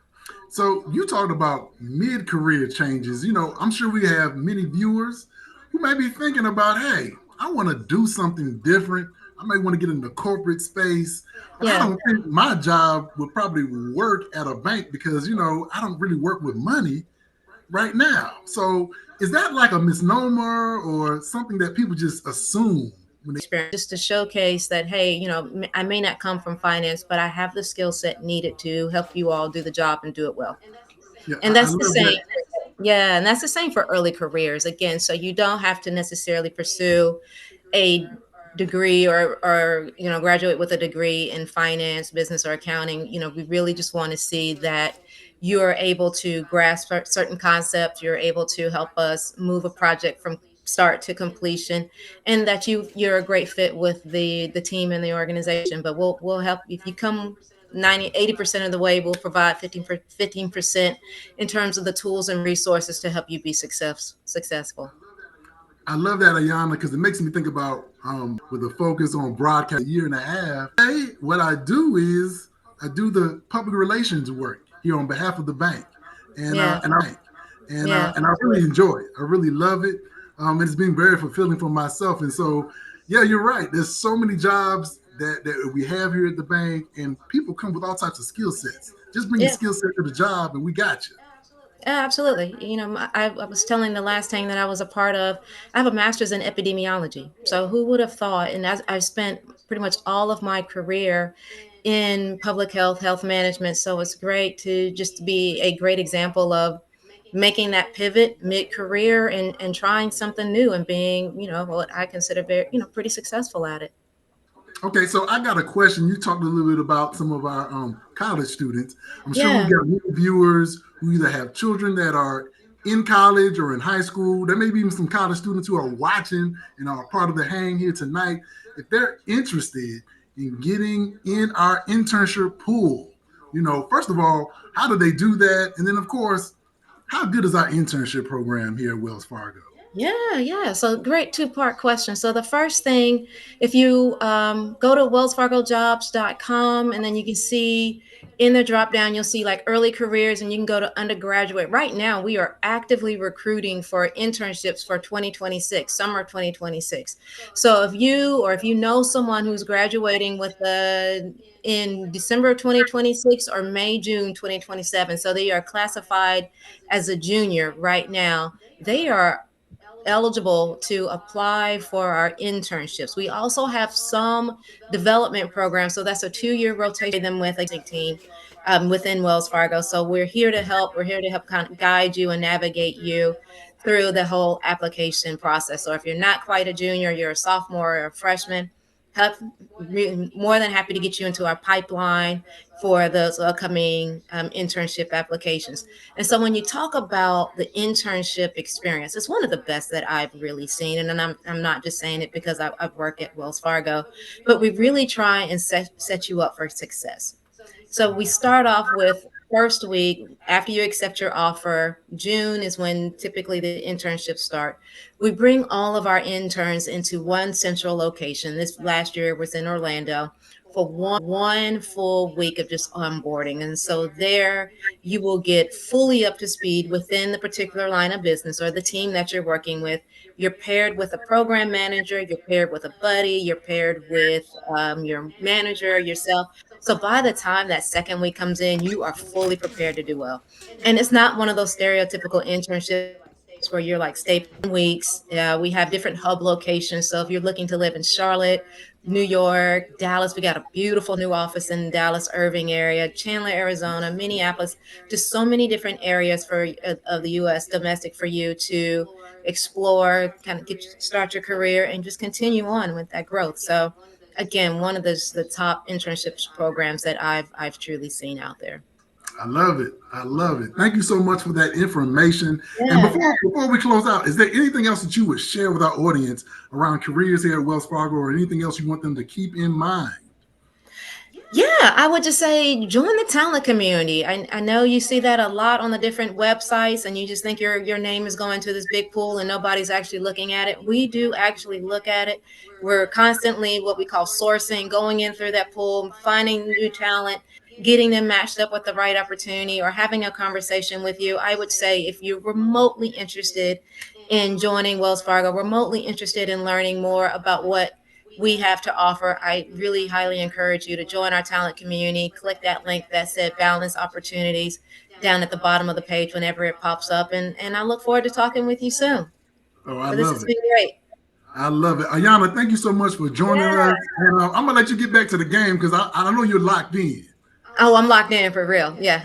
So you talked about mid-career changes. I'm sure we have many viewers who may be thinking about, hey, I want to do something different. I may want to get into corporate space. Yeah. I don't think my job would probably work at a bank because, I don't really work with money right now. So is that like a misnomer or something that people just assume? Just to showcase that, hey, I may not come from finance, but I have the skill set needed to help you all do the job and do it well. Yeah, and that's the same. Yeah, and that's the same for early careers. Again, so you don't have to necessarily pursue a degree or graduate with a degree in finance, business, or accounting. We really just want to see that you're able to grasp certain concepts, you're able to help us move a project from start to completion, and that you're a great fit with the team and the organization. But we'll help if you come 80% of the way. We'll provide 15% in terms of the tools and resources to help you be successful. I love that, Ayanna, because it makes me think about with a focus on broadcast a year and a half. Hey, what I do is I do the public relations work here on behalf of the bank, and I really enjoy it. I really love it. It's been very fulfilling for myself. And so, yeah, you're right. There's so many jobs that we have here at the bank, and people come with all types of skill sets. Just bring your skill set to the job, and we got you. Absolutely. I was telling the last thing that I was a part of, I have a master's in epidemiology. So who would have thought? And I've spent pretty much all of my career in public health management. So it's great to just be a great example of making that pivot mid-career and trying something new and being, what I consider very, pretty successful at it. Okay, so I got a question. You talked a little bit about some of our college students. I'm sure we've got many viewers who either have children that are in college or in high school. There may be even some college students who are watching and are part of the hang here tonight. If they're interested in getting in our internship pool, first of all, how do they do that? And then, of course, how good is our internship program here at Wells Fargo? Yeah. So great two-part question. So the first thing, if you go to wellsfargojobs.com, and then you can see in the drop down, you'll see like early careers, and you can go to undergraduate. Right now, we are actively recruiting for internships for 2026, summer 2026. So if you know someone who's graduating with in December of 2026 or May, June 2027, so they are classified as a junior right now, they are eligible to apply for our internships. We also have some development programs. So that's a 2-year rotation them with a team within Wells Fargo. So we're here to help. We're here to help kind of guide you and navigate you through the whole application process. So if you're not quite a junior, you're a sophomore or a freshman, help, more than happy to get you into our pipeline for those upcoming internship applications. And so when you talk about the internship experience, it's one of the best that I've really seen. And I'm not just saying it because I've worked at Wells Fargo, but we really try and set you up for success. So we start off with first week after you accept your offer. June is when typically the internships start. We bring all of our interns into one central location. This last year was in Orlando for one full week of just onboarding. And so there you will get fully up to speed within the particular line of business or the team that you're working with. You're paired with a program manager, you're paired with a buddy, you're paired with your manager, yourself. So by the time that second week comes in, you are fully prepared to do well. And it's not one of those stereotypical internships where you're like stay weeks. We have different hub locations. So if you're looking to live in Charlotte, New York, Dallas, we got a beautiful new office in Dallas, Irving area, Chandler, Arizona, Minneapolis, just so many different areas of the U.S. domestic for you to explore, kind of start your career and just continue on with that growth. So again, one of the top internships programs that I've truly seen out there. I love it. I love it. Thank you so much for that information. And Yeah. before we close out, is there anything else that you would share with our audience around careers here at Wells Fargo, or anything else you want them to keep in mind? Yeah, I would just say join the talent community. I know you see that a lot on the different websites, and you just think your name is going to this big pool and nobody's actually looking at it. We do actually look at it. We're constantly what we call sourcing, going in through that pool, finding new talent, getting them matched up with the right opportunity, or having a conversation with you. I would say if you're remotely interested in joining Wells Fargo, remotely interested in learning more about what we have to offer, I really highly encourage you to join our talent community. Click that link that said balance opportunities down at the bottom of the page whenever it pops up. And I look forward to talking with you soon. Oh, I So this love has it. been great. I love it. Ayana, thank you so much for joining Yeah. us. And I'm going to let you get back to the game because I know you're locked in. Oh, I'm locked in for real. Yeah.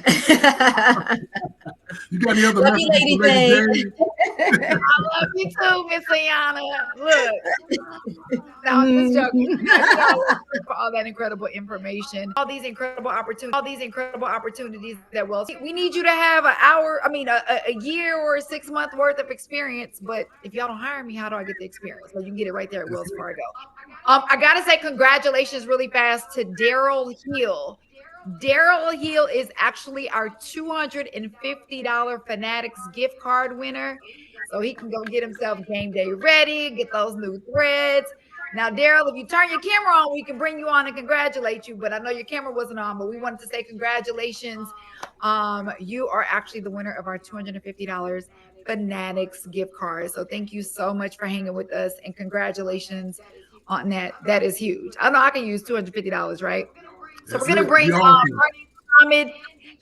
You got any other Love you, messages Lady for Lady Jade. Jade? I love you too, Miss Ayana. Look, no, I'm just joking. For all that incredible information, all these incredible opportunities that Wells. We need you to have an hour. I mean, a year or a 6 month worth of experience. But if y'all don't hire me, how do I get the experience? Well, you can get it right there at Wells Fargo. I gotta say congratulations really fast to Daryl Hill. Daryl Hill is actually our $250 Fanatics gift card winner. So he can go get himself game day ready, get those new threads. Now, Daryl, if you turn your camera on, we can bring you on and congratulate you. But I know your camera wasn't on, but we wanted to say congratulations. You are actually the winner of our $250 Fanatics gift card. So thank you so much for hanging with us and congratulations on that. That is huge. I know I can use $250, right? So That's we're going to it. bring We all can. Mohamed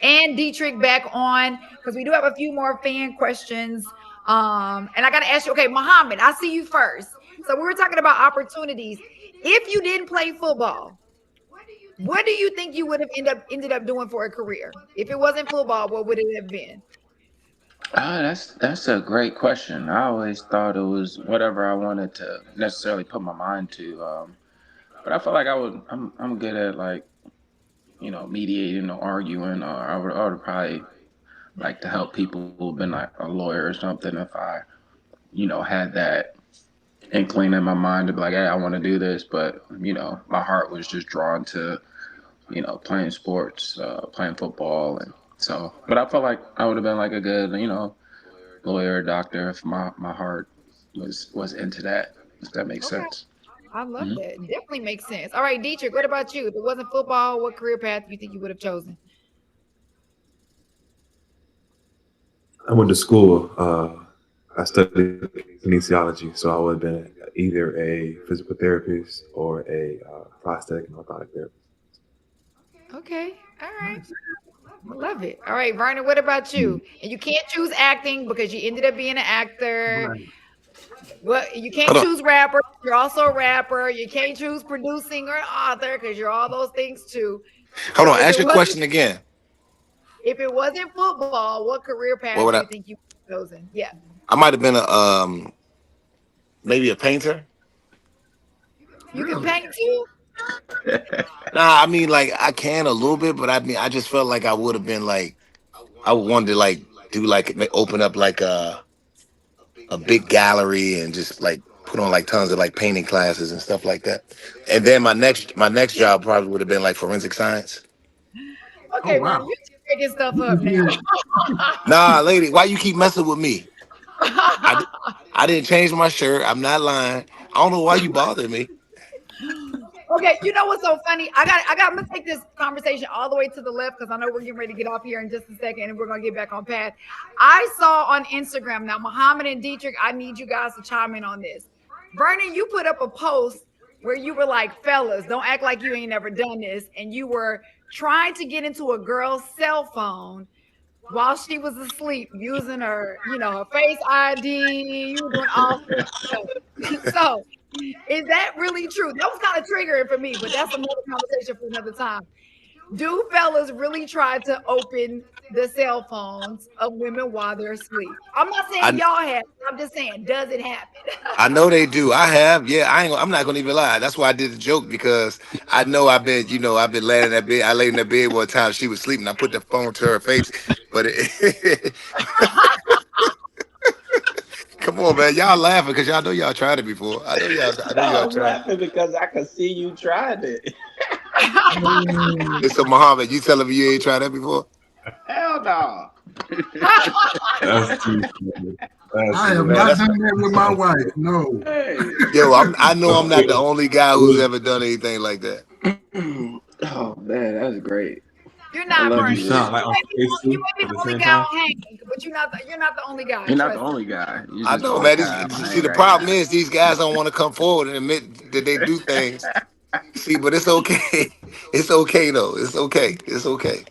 and Deatrich back on because we do have a few more fan questions. And I got to ask you, okay, Mohamed, I see you first. So we were talking about opportunities. If you didn't play football, what do you think you would have ended up doing for a career? If it wasn't football, what would it have been? That's a great question. I always thought it was whatever I wanted to necessarily put my mind to. But I feel like I'm good at like mediating or arguing, or I would probably like to help people who've been like a lawyer or something if I had that inkling in my mind to be like, hey, I want to do this, but my heart was just drawn to playing sports, playing football, and so. But I felt like I would have been like a good lawyer, doctor if my heart was into that. If that makes Okay. sense. I love Mhm. that. Definitely makes sense. All right, Dietrich, what about you? If it wasn't football, what career path do you think you would have chosen? I went to school. I studied kinesiology, so I would have been either a physical therapist or a prosthetic and orthotic therapist. Okay. All right. I love it. All right, Vernon, what about you? And you can't choose acting because you ended up being an actor. Right. Well, you can't Hold on. choose rapper. You're also a rapper. You can't choose producing or an author because you're all those things too. Hold So on. Ask your question again. if it wasn't football, what career What path would do I? you think you would have chosen? Yeah. I might have been a maybe a painter. You can Really? paint too? Nah, I mean like I can a little bit, but I mean I just felt like I would have been like I wanted to like do like open up like a big gallery and just like put on like tons of like painting classes and stuff like that. And then my next job probably would have been like forensic science. Oh Okay, Vernon, wow. you're just making stuff You up just now. went Nah, lady, why you keep messing with me? I, di- I didn't change my shirt. I'm not lying. I don't know why you bothered me. Okay, you know what's so funny? I'm gonna take this conversation all the way to the left because I know we're getting ready to get off here in just a second and we're gonna get back on path. I saw on Instagram now, Mohamed and Deatrich, I need you guys to chime in on this. Vernon, you put up a post where you were like, fellas, don't act like you ain't never done this, and you were trying to get into a girl's cell phone while she was asleep using her, her face ID. You were doing all sorts of stuff. So is that really true? That was kind of triggering for me, but that's another conversation for another time. Do fellas really try to open the cell phones of women while they're asleep? I'm not saying I y'all have. I'm just saying, does it happen? I know they do. I have. Yeah, I'm not gonna even lie. That's why I did the joke because I know I've been laying in that bed. I laid in that bed one time. She was sleeping. I put the phone to her face, but come on, man, y'all laughing because y'all know y'all tried it before. I know y'all. I know No, y'all I'm tried. laughing because I can see you tried it. Listen, Muhammad, you telling me you ain't tried that before? Hell no. That's too funny. I have Man, not that's done that with my wife. No. Hey. yo. I know I'm not the It only guy who's was, ever done anything like that. Oh man, that's great. You're I not, love did you Vernon. you, sound Rich. like on your face You too may be at the the only same guy time? on Hank, but you're not the only guy. You're not the Trust me. only guy. You're I just know, the only man. guy I See, hang the right problem now. is these guys don't want to come forward and admit that they do things. See, but it's okay. It's okay though. It's okay. It's okay.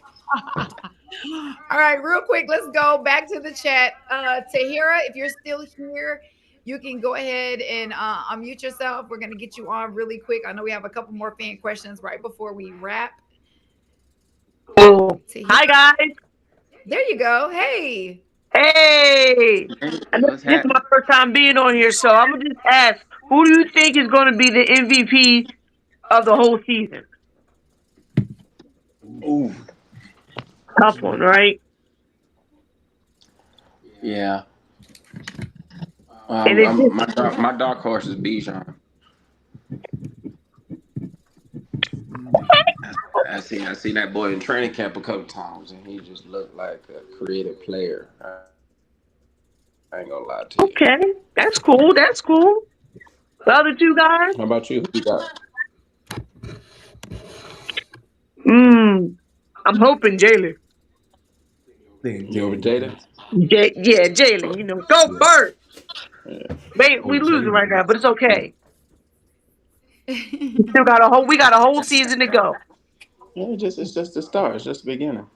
All right, real quick, let's go back to the chat. Tahira, if you're still here, you can go ahead and unmute yourself. We're gonna get you on really quick. I know we have a couple more fan questions right before we wrap. Oh, Tahira, hi guys. there you go. Hey. Hey, Hey, and what's this is my happening? first time being on here, so I'm gonna just ask, who do you think is going to be the MVP of the whole season? Ooh, Tough one, right? yeah. And it's just, My dark horse is Bijan. I seen that boy in training camp a couple times, and he just looked like a creative player. I ain't gonna lie to you. okay. That's cool. That's cool. The other two guys, How about you? Who you got? I'm hoping Jalen. think You over Jalen Jada? Daniels. Yeah, Jalen. Go Yeah. first. Yeah. Wait, Oh, we losing Jalen right now, but Daniels. it's okay. We got a whole season to go. Yeah, it's just the start. It's just the beginning.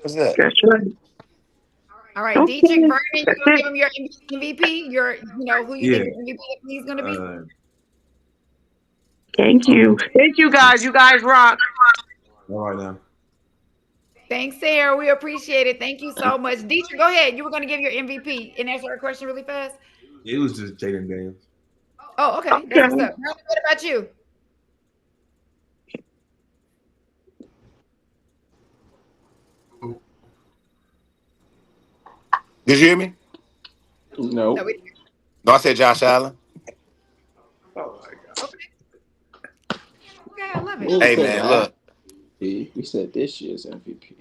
What's that? That's right. All right, Dietrich, Okay. Vernon, you That's gonna it. give him your MVP? Who you Yeah. think your MVP is gonna be? Thank Um, you. Thank you guys. You guys rock. all right now. Thanks, Sarah. We appreciate it. Thank you so much. Dietrich, go ahead. You were gonna give your MVP and answer our question really fast. It was just Jaden Daniels. Oh, okay. That's what's Okay. up. Vernon, what about you? Did you hear me? No. No, we, No, I said Josh Allen. Oh my god. okay, I love We it. ain't Hey said man, last look. year. We said this year's MVP.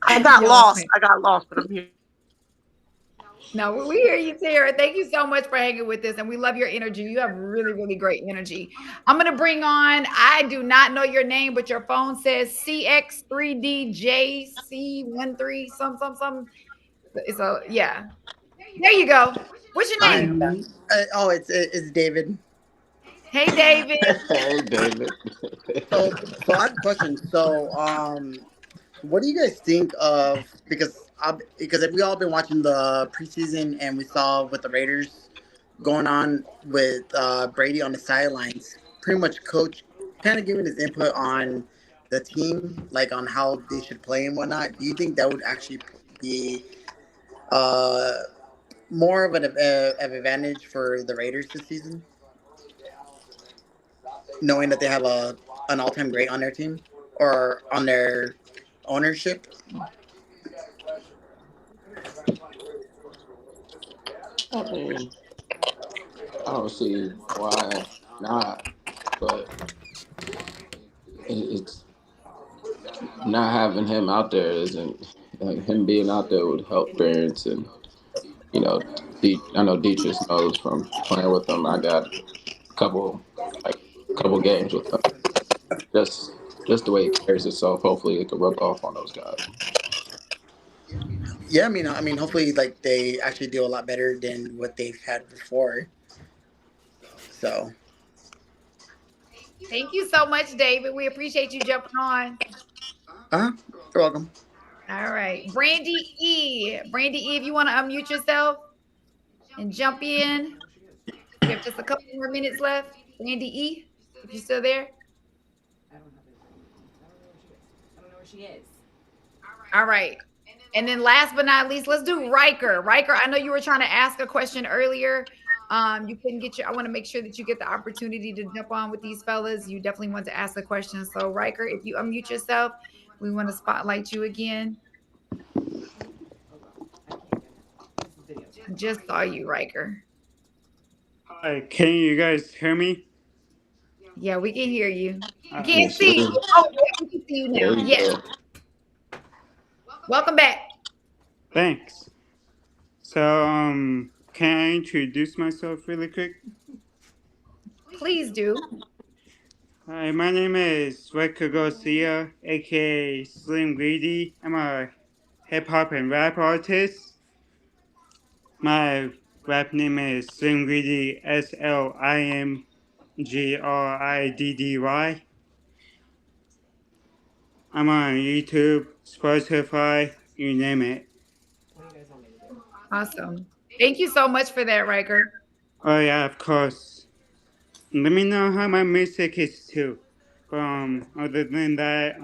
I got Y'all lost. funny. I got lost, but I'm here. No, we hear you, Tara. Thank you so much for hanging with us, and we love your energy. You have really, really great energy. I'm gonna bring on. I do not know your name, but your phone says CX3DJC13 some. It's a yeah. There you go. What's your Hi. name? It's David. Hey, David. Hey, David. So I have a question. What do you guys think of because we all been watching the preseason and we saw with the Raiders going on with Brady on the sidelines, pretty much coach kind of giving his input on the team, like on how they should play and whatnot. Do you think that would actually be uh, more of advantage for the Raiders this season, knowing that they have an all time great on their team or on their ownership? I mean, I don't see why not, but it's not having him out there isn't like him being out there would help Barons and I know Dietrich knows from playing with them. I got a couple games with them. Just the way he carries himself. Hopefully, it could rub off on those guys. Yeah, hopefully, like they actually do a lot better than what they've had before. So, Thank you so much, David. We appreciate you jumping on. you're welcome. All right, Brandy E. Brandy E. If you want to unmute yourself and jump in, we have just a couple more minutes left. Brandy E. If you're still there. All right. And then last but not least, let's do Riker. Riker, I know you were trying to ask a question earlier. You couldn't get I want to make sure that you get the opportunity to jump on with these fellas. You definitely want to ask a question. So Riker, if you unmute yourself, we want to spotlight you again. Just saw you, Riker. Hi, can you guys hear me? Yeah, we can hear you. We can't Yes, see sir. you. Oh, yeah, we can see you now. There you Yes. go. Welcome back. Thanks. So, can I introduce myself really quick? Please do. Hi, my name is Rico Garcia, aka Slim Greedy. I'm a hip hop and rap artist. My rap name is Slim Greedy, SlimGriddy. I'm on YouTube, Spotify, you name it. Awesome. Thank you so much for that, Riker. Oh yeah, of course. Let me know how my music is too. Other than that,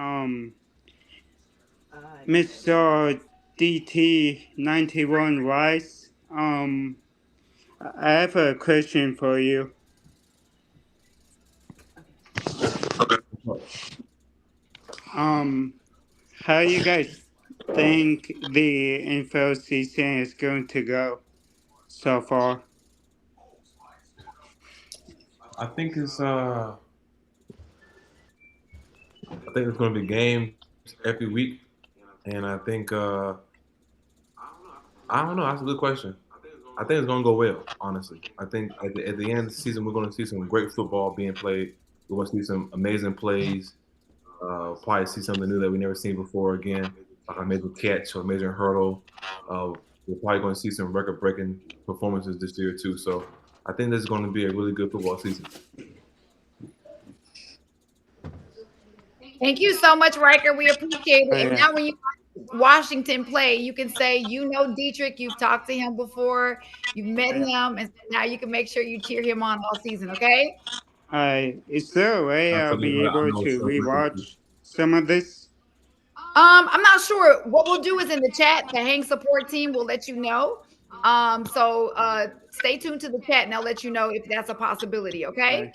Mr. DT91 Rice, I have a question for you. How you guys think the NFL season is going to go so far? I think it's going to be games every week, and I think I don't know. That's a good question. I think it's going to go well. Honestly, I think at the end of the season we're going to see some great football being played. We're going to see some amazing plays. Probably see something new that we never seen before again, like an amazing catch or amazing hurdle. We're probably going to see some record-breaking performances this year too. So I think this is going to be a really good football season. Thank you so much, Riker. We appreciate it. Oh, And yeah. now when you watch Washington play, you can say, you know, Deatrich, you've talked to him before, you've met him, and so now you can make sure you cheer him on all season, okay? Is there a way I'll be able to rewatch some of this? I'm not sure. What we'll do is in the chat, the Hang support team will let you know. So stay tuned to the chat and they'll let you know if that's a possibility, okay?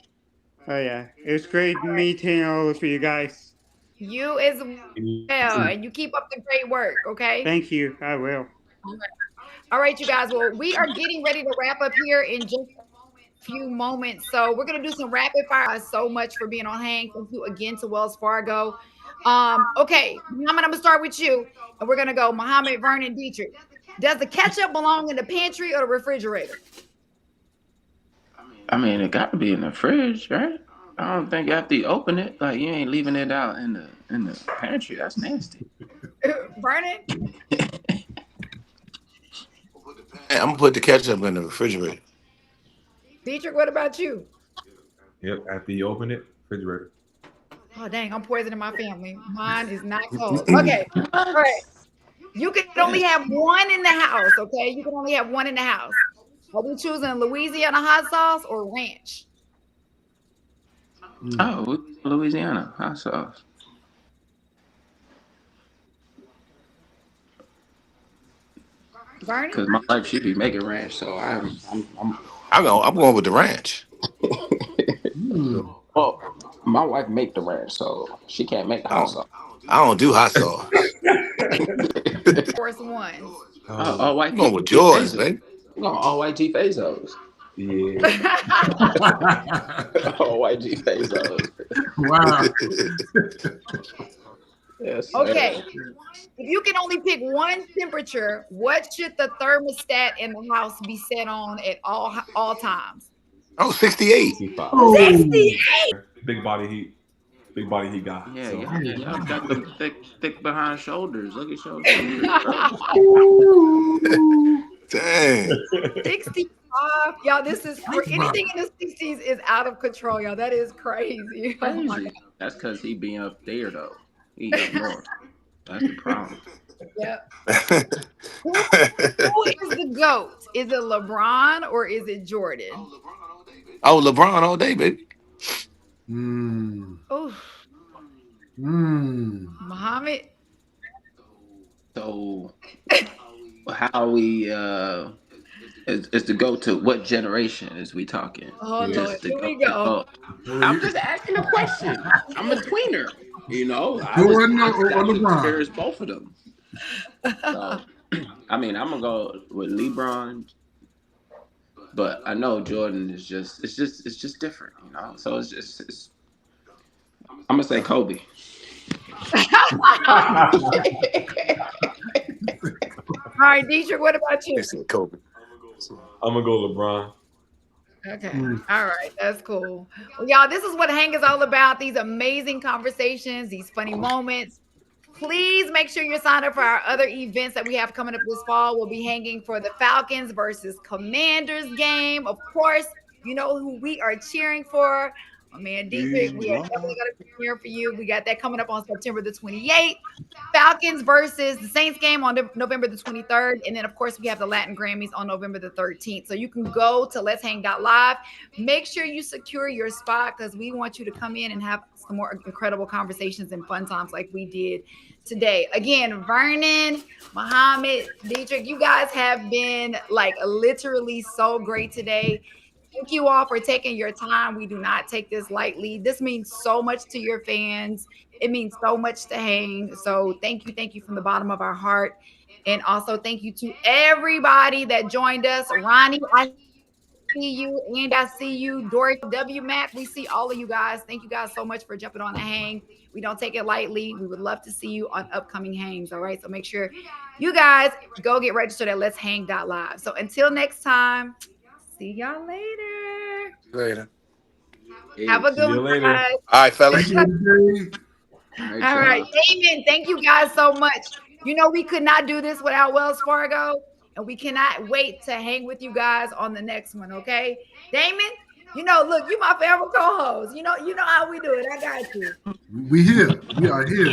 Oh yeah, it's great meeting all of you guys. You as well, and you keep up the great work, okay? Thank you. I will. All right, you guys. Well, we are getting ready to wrap up here in just a few moments. So we're gonna do some rapid fire. So much for being on Hang. Thank you again to Wells Fargo. Okay, Muhammad, I'm gonna start with you, and we're gonna go Muhammad, Vernon, Deatrich. Does the ketchup belong in the pantry or the refrigerator? I mean, it got to be in the fridge, right? I don't think after you open it, like you ain't leaving it out in the pantry. That's nasty. Vernon? Hey, I'm gonna put the ketchup in the refrigerator. Deatrich, what about you? Yep, after you open it, refrigerator. Oh, dang, I'm poisoning my family. Mine is not cold. Okay. All right. You can only have one in the house, okay? You can only have one in the house. Are we choosing Louisiana hot sauce or ranch? Oh, Louisiana hot sauce. Vernon? Because my wife, she be making ranch, so I'm going with the ranch. Well, my wife make the ranch, so she can't make the hot sauce. I don't do hot sauce. First one. All white. I'm going with Jordan, baby. I'm going all white G Bezos. Yeah. All white G Bezos. Wow. Yes. Okay. If you can only pick one temperature, what should the thermostat in the house be set on at all times? Oh, 68. 68. Big body heat. Big body heat guy. Yeah, so. y'all got them thick behind shoulders. Look at your Dang. 65. Y'all, this is for anything in the 60s is out of control, y'all. That is crazy. Oh my God. That's because he being up there though. He up north. That's the problem. Yep. Who is the GOAT? Is it LeBron or is it Jordan? Oh, LeBron all day, baby. Oh. Mohamed? So how we is to go to what generation is we talking? Oh Lord, here we go. I'm just asking a question. I'm a tweener. You know, Jordan or LeBron? There's both of them. So, I mean, I'm gonna go with LeBron, but I know Jordan is just different, you know. So it's I'm gonna say Kobe. All right, Deatrich, what about you? Kobe. I'm gonna go LeBron. Okay. All right. That's cool. Well, y'all, this is what Hang is all about. These amazing conversations, these funny moments. Please make sure you're signed up for our other events that we have coming up this fall. We'll be hanging for the Falcons versus Commanders game. Of course, you know who we are cheering for. My man Deatrich, we are definitely going to be cheering for you. We got that coming up on September the 28th. Falcons versus the Saints game on November the 23rd. And then, of course, we have the Latin Grammys on November the 13th. So you can go to letshang.live. Make sure you secure your spot because we want you to come in and have some more incredible conversations and fun times like we did today. Again, Vernon, Mohamed, Deatrich, you guys have been like literally so great today. Thank you all for taking your time. We do not take this lightly. This means so much to your fans. It means so much to Hang. So thank you from the bottom of our heart. And also thank you to everybody that joined us. Ronnie, I see you. And I see you. Dory W. Mac, we see all of you guys. Thank you guys so much for jumping on the Hang. We don't take it lightly. We would love to see you on upcoming Hangs. All right. So make sure you guys go get registered at letshang.live. So until next time. See y'all later. Later. Have a good one, guys. All right, fellas. All right. Damon, thank you guys so much. You know, we could not do this without Wells Fargo, and we cannot wait to hang with you guys on the next one, okay? Damon, you know, look, you my favorite co-host. You know how we do it. I got you. We here. We are here.